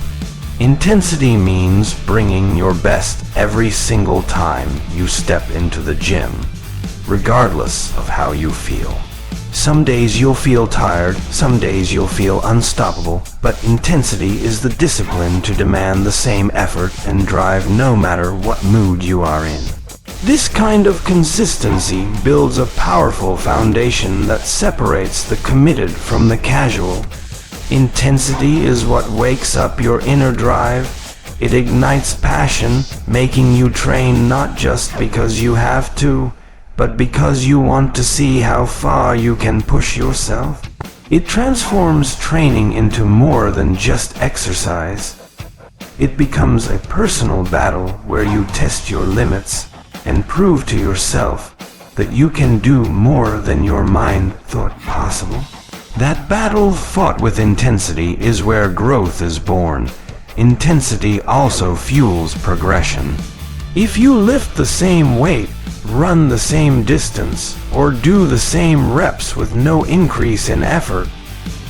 Intensity means bringing your best every single time you step into the gym, regardless of how you feel. Some days you'll feel tired, some days you'll feel unstoppable, but intensity is the discipline to demand the same effort and drive no matter what mood you are in. This kind of consistency builds a powerful foundation that separates the committed from the casual. Intensity is what wakes up your inner drive. It ignites passion, making you train not just because you have to, but because you want to see how far you can push yourself. It transforms training into more than just exercise. It becomes a personal battle where you test your limits and prove to yourself that you can do more than your mind thought possible. That battle fought with intensity is where growth is born. Intensity also fuels progression. If you lift the same weight, run the same distance, or do the same reps with no increase in effort,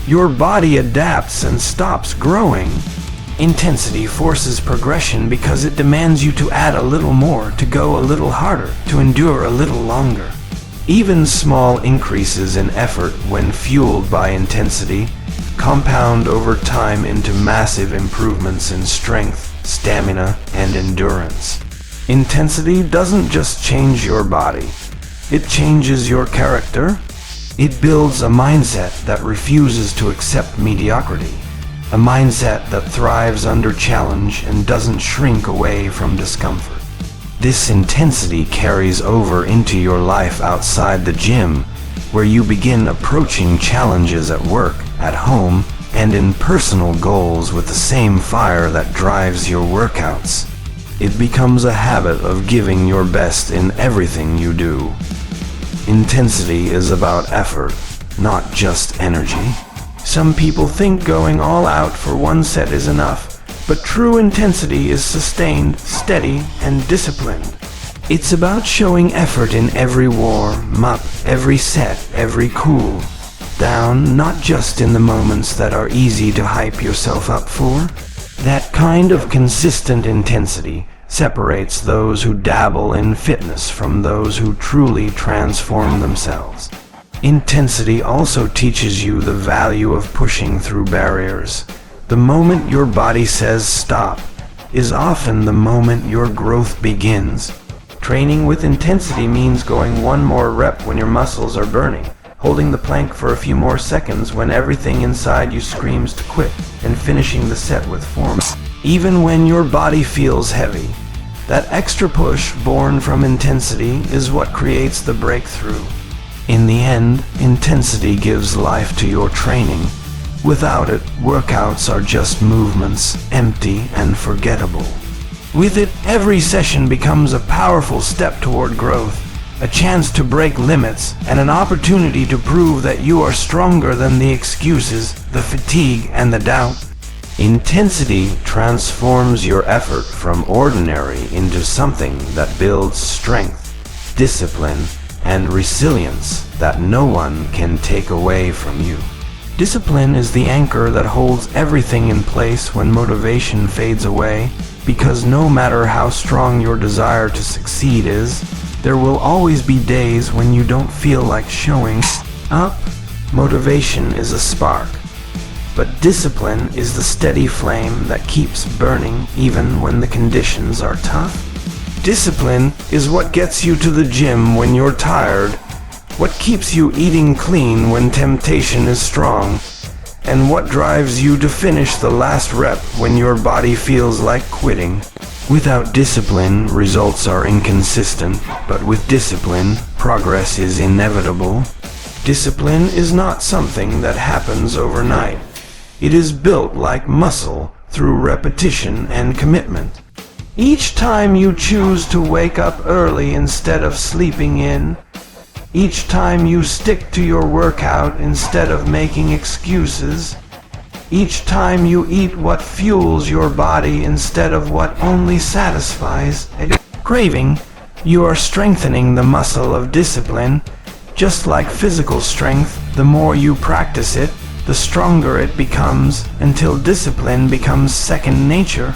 your body adapts and stops growing. Intensity forces progression because it demands you to add a little more, to go a little harder, to endure a little longer. Even small increases in effort, when fueled by intensity, compound over time into massive improvements in strength, stamina, and endurance. Intensity doesn't just change your body, it changes your character. It builds a mindset that refuses to accept mediocrity, a mindset that thrives under challenge and doesn't shrink away from discomfort. This intensity carries over into your life outside the gym, where you begin approaching challenges at work, at home, and in personal goals with the same fire that drives your workouts. It becomes a habit of giving your best in everything you do. Intensity is about effort, not just energy. Some people think going all out for one set is enough, but true intensity is sustained, steady, and disciplined. It's about showing effort in every warm-up, every set, every cool down, not just in the moments that are easy to hype yourself up for. That kind of consistent intensity separates those who dabble in fitness from those who truly transform themselves. Intensity also teaches you the value of pushing through barriers. The moment your body says stop is often the moment your growth begins. Training with intensity means going one more rep when your muscles are burning, holding the plank for a few more seconds when everything inside you screams to quit, and finishing the set with form. Even when your body feels heavy, that extra push born from intensity is what creates the breakthrough. In the end, intensity gives life to your training. Without it, workouts are just movements, empty and forgettable. With it, every session becomes a powerful step toward growth, a chance to break limits, and an opportunity to prove that you are stronger than the excuses, the fatigue, and the doubt. Intensity transforms your effort from ordinary into something that builds strength, discipline, and resilience that no one can take away from you. Discipline is the anchor that holds everything in place when motivation fades away, because no matter how strong your desire to succeed is, there will always be days when you don't feel like showing up. Motivation is a spark, but discipline is the steady flame that keeps burning even when the conditions are tough. Discipline is what gets you to the gym when you're tired, what keeps you eating clean when temptation is strong, and what drives you to finish the last rep when your body feels like quitting. Without discipline, results are inconsistent, but with discipline, progress is inevitable. Discipline is not something that happens overnight. It is built like muscle through repetition and commitment. Each time you choose to wake up early instead of sleeping in, each time you stick to your workout instead of making excuses, each time you eat what fuels your body instead of what only satisfies a craving, you are strengthening the muscle of discipline. Just like physical strength, the more you practice it, the stronger it becomes, until discipline becomes second nature.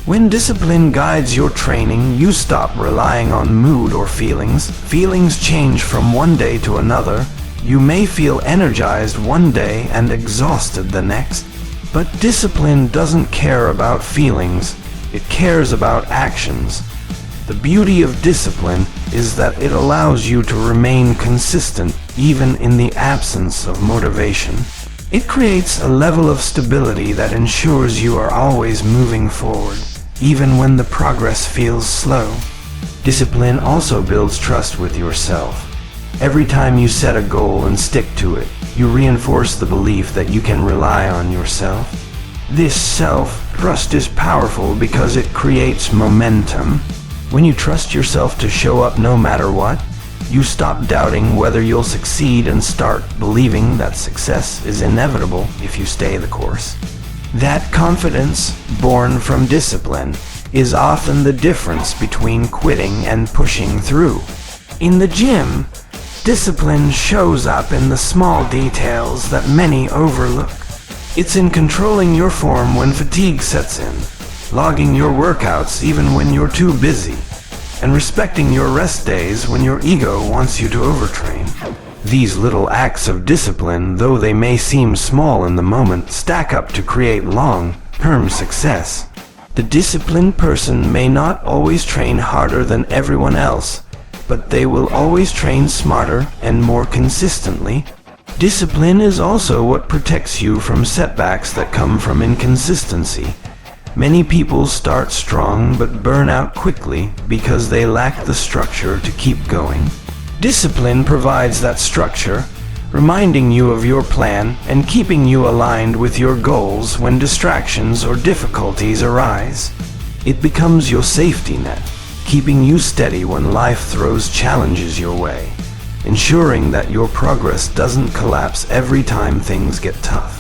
When discipline guides your training, you stop relying on mood or feelings. Feelings change from one day to another. You may feel energized one day and exhausted the next. But discipline doesn't care about feelings. It cares about actions. The beauty of discipline is that it allows you to remain consistent even in the absence of motivation. It creates a level of stability that ensures you are always moving forward, even when the progress feels slow. Discipline also builds trust with yourself. Every time you set a goal and stick to it, you reinforce the belief that you can rely on yourself. This self-trust is powerful because it creates momentum. When you trust yourself to show up no matter what, you stop doubting whether you'll succeed and start believing that success is inevitable if you stay the course. That confidence, born from discipline, is often the difference between quitting and pushing through. In the gym, discipline shows up in the small details that many overlook. It's in controlling your form when fatigue sets in, logging your workouts even when you're too busy, and respecting your rest days when your ego wants you to overtrain. These little acts of discipline, though they may seem small in the moment, stack up to create long-term success. The disciplined person may not always train harder than everyone else, but they will always train smarter and more consistently. Discipline is also what protects you from setbacks that come from inconsistency. Many people start strong but burn out quickly because they lack the structure to keep going. Discipline provides that structure, reminding you of your plan and keeping you aligned with your goals when distractions or difficulties arise. It becomes your safety net, keeping you steady when life throws challenges your way, ensuring that your progress doesn't collapse every time things get tough.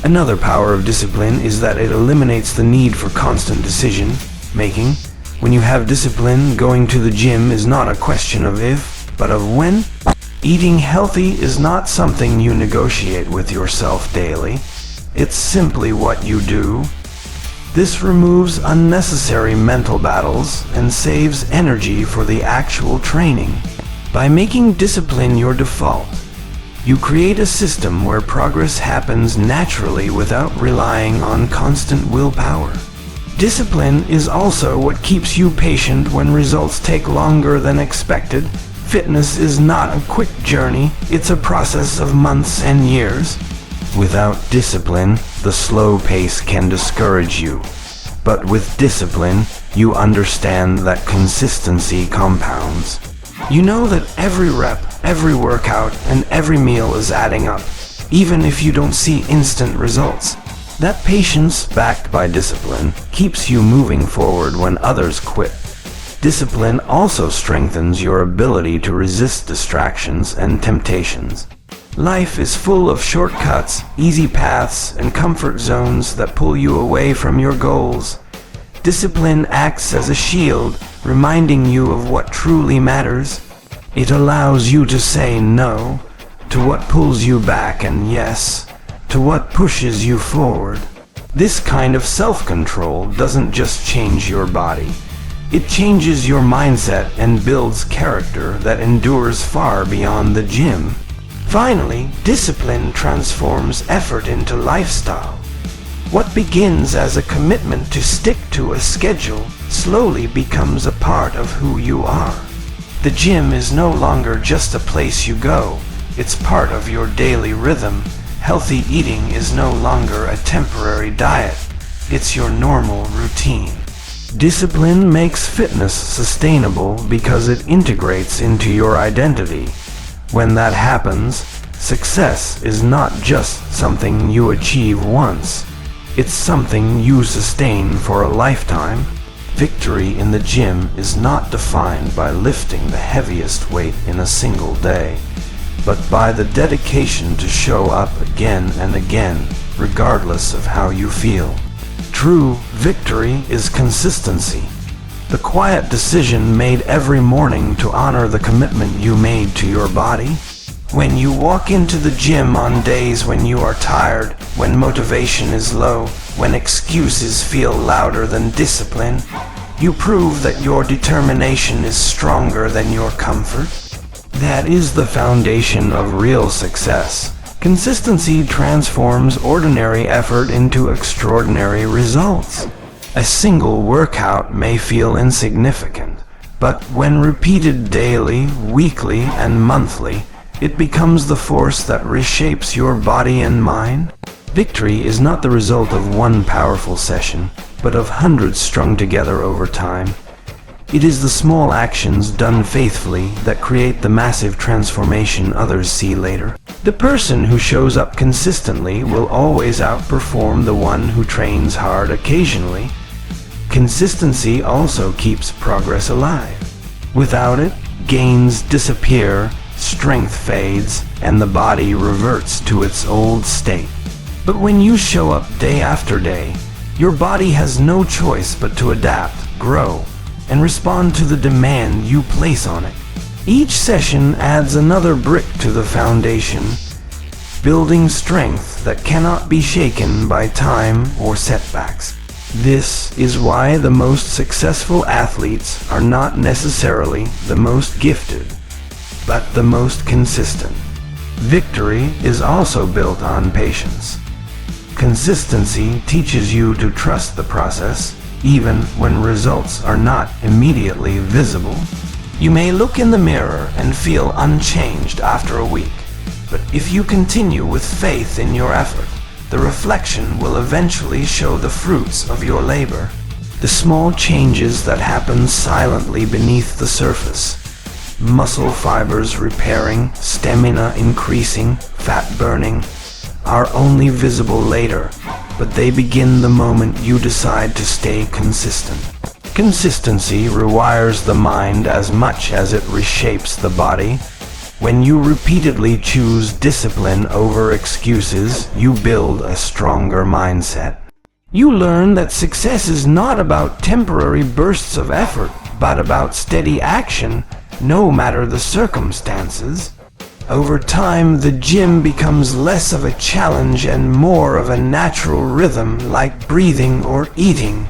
Another power of discipline is that it eliminates the need for constant decision making. When you have discipline, going to the gym is not a question of if, but of when. Eating healthy is not something you negotiate with yourself daily. It's simply what you do. This removes unnecessary mental battles and saves energy for the actual training. By making discipline your default, you create a system where progress happens naturally without relying on constant willpower. Discipline is also what keeps you patient when results take longer than expected. Fitness is not a quick journey, it's a process of months and years. Without discipline, the slow pace can discourage you. But with discipline, you understand that consistency compounds. You know that every rep, every workout, and every meal is adding up, even if you don't see instant results. That patience, backed by discipline, keeps you moving forward when others quit. Discipline also strengthens your ability to resist distractions and temptations. Life is full of shortcuts, easy paths, and comfort zones that pull you away from your goals. Discipline acts as a shield, reminding you of what truly matters. It allows you to say no to what pulls you back and yes to what pushes you forward. This kind of self-control doesn't just change your body. It changes your mindset and builds character that endures far beyond the gym. Finally, discipline transforms effort into lifestyle. What begins as a commitment to stick to a schedule slowly becomes a part of who you are. The gym is no longer just a place you go, it's part of your daily rhythm. Healthy eating is no longer a temporary diet, it's your normal routine. Discipline makes fitness sustainable because it integrates into your identity. When that happens, success is not just something you achieve once. It's something you sustain for a lifetime. Victory in the gym is not defined by lifting the heaviest weight in a single day, but by the dedication to show up again and again, regardless of how you feel. True victory is consistency. The quiet decision made every morning to honor the commitment you made to your body. When you walk into the gym on days when you are tired, when motivation is low, when excuses feel louder than discipline, you prove that your determination is stronger than your comfort. That is the foundation of real success. Consistency transforms ordinary effort into extraordinary results. A single workout may feel insignificant, but when repeated daily, weekly, and monthly, it becomes the force that reshapes your body and mind. Victory is not the result of one powerful session, but of hundreds strung together over time. It is the small actions done faithfully that create the massive transformation others see later. The person who shows up consistently will always outperform the one who trains hard occasionally. Consistency also keeps progress alive. Without it, gains disappear, strength fades, and the body reverts to its old state. But when you show up day after day, your body has no choice but to adapt, grow, and respond to the demand you place on it. Each session adds another brick to the foundation, building strength that cannot be shaken by time or setbacks. This is why the most successful athletes are not necessarily the most gifted, but the most consistent. Victory is also built on patience. Consistency teaches you to trust the process, even when results are not immediately visible. You may look in the mirror and feel unchanged after a week, but if you continue with faith in your effort, the reflection will eventually show the fruits of your labor. The small changes that happen silently beneath the surface. Muscle fibers repairing, stamina increasing, fat burning, are only visible later, but they begin the moment you decide to stay consistent. Consistency rewires the mind as much as it reshapes the body. When you repeatedly choose discipline over excuses, you build a stronger mindset. You learn that success is not about temporary bursts of effort, but about steady action, no matter the circumstances. Over time, the gym becomes less of a challenge and more of a natural rhythm, like breathing or eating.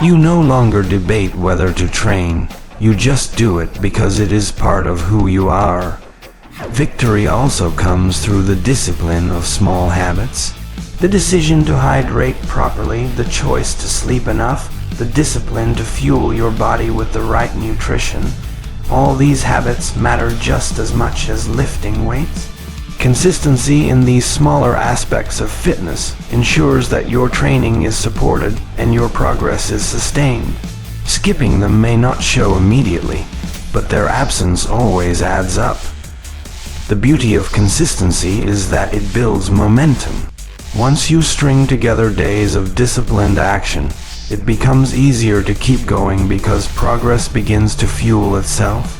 You no longer debate whether to train. You just do it because it is part of who you are. Victory also comes through the discipline of small habits. The decision to hydrate properly, the choice to sleep enough, the discipline to fuel your body with the right nutrition. All these habits matter just as much as lifting weights. Consistency in these smaller aspects of fitness ensures that your training is supported and your progress is sustained. Skipping them may not show immediately, but their absence always adds up. The beauty of consistency is that it builds momentum. Once you string together days of disciplined action, it becomes easier to keep going because progress begins to fuel itself.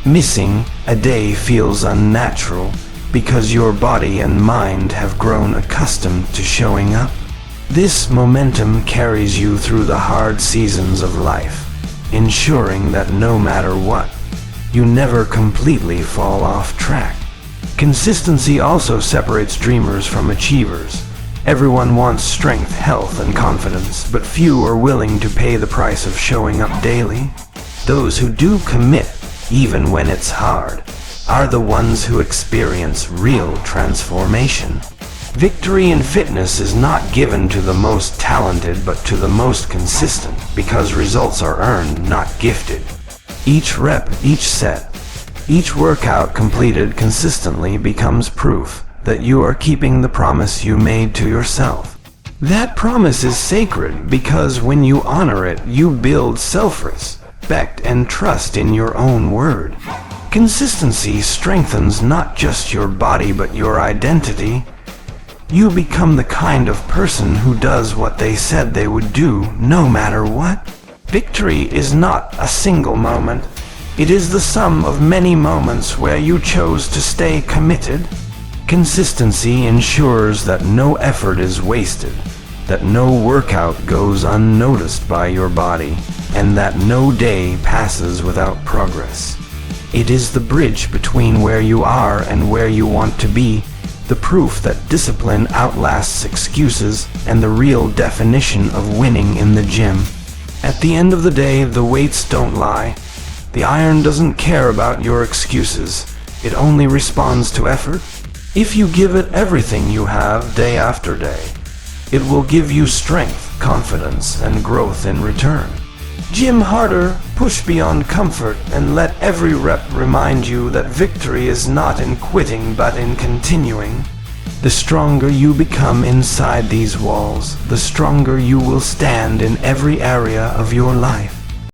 Missing a day feels unnatural because your body and mind have grown accustomed to showing up. This momentum carries you through the hard seasons of life, ensuring that no matter what, you never completely fall off track. Consistency also separates dreamers from achievers. Everyone wants strength, health, and confidence, but few are willing to pay the price of showing up daily. Those who do commit, even when it's hard, are the ones who experience real transformation. Victory in fitness is not given to the most talented, but to the most consistent, because results are earned, not gifted. Each rep, each set, each workout completed consistently becomes proof that you are keeping the promise you made to yourself. That promise is sacred because when you honor it, you build self-respect and trust in your own word. Consistency strengthens not just your body but your identity. You become the kind of person who does what they said they would do, no matter what. Victory is not a single moment. It is the sum of many moments where you chose to stay committed. Consistency ensures that no effort is wasted, that no workout goes unnoticed by your body, and that no day passes without progress. It is the bridge between where you are and where you want to be, the proof that discipline outlasts excuses, and the real definition of winning in the gym. At the end of the day, the weights don't lie. The iron doesn't care about your excuses. It only responds to effort. If you give it everything you have day after day, it will give you strength, confidence, and growth in return. Gym harder, push beyond comfort, and let every rep remind you that victory is not in quitting but in continuing. The stronger you become inside these walls, the stronger you will stand in every area of your life.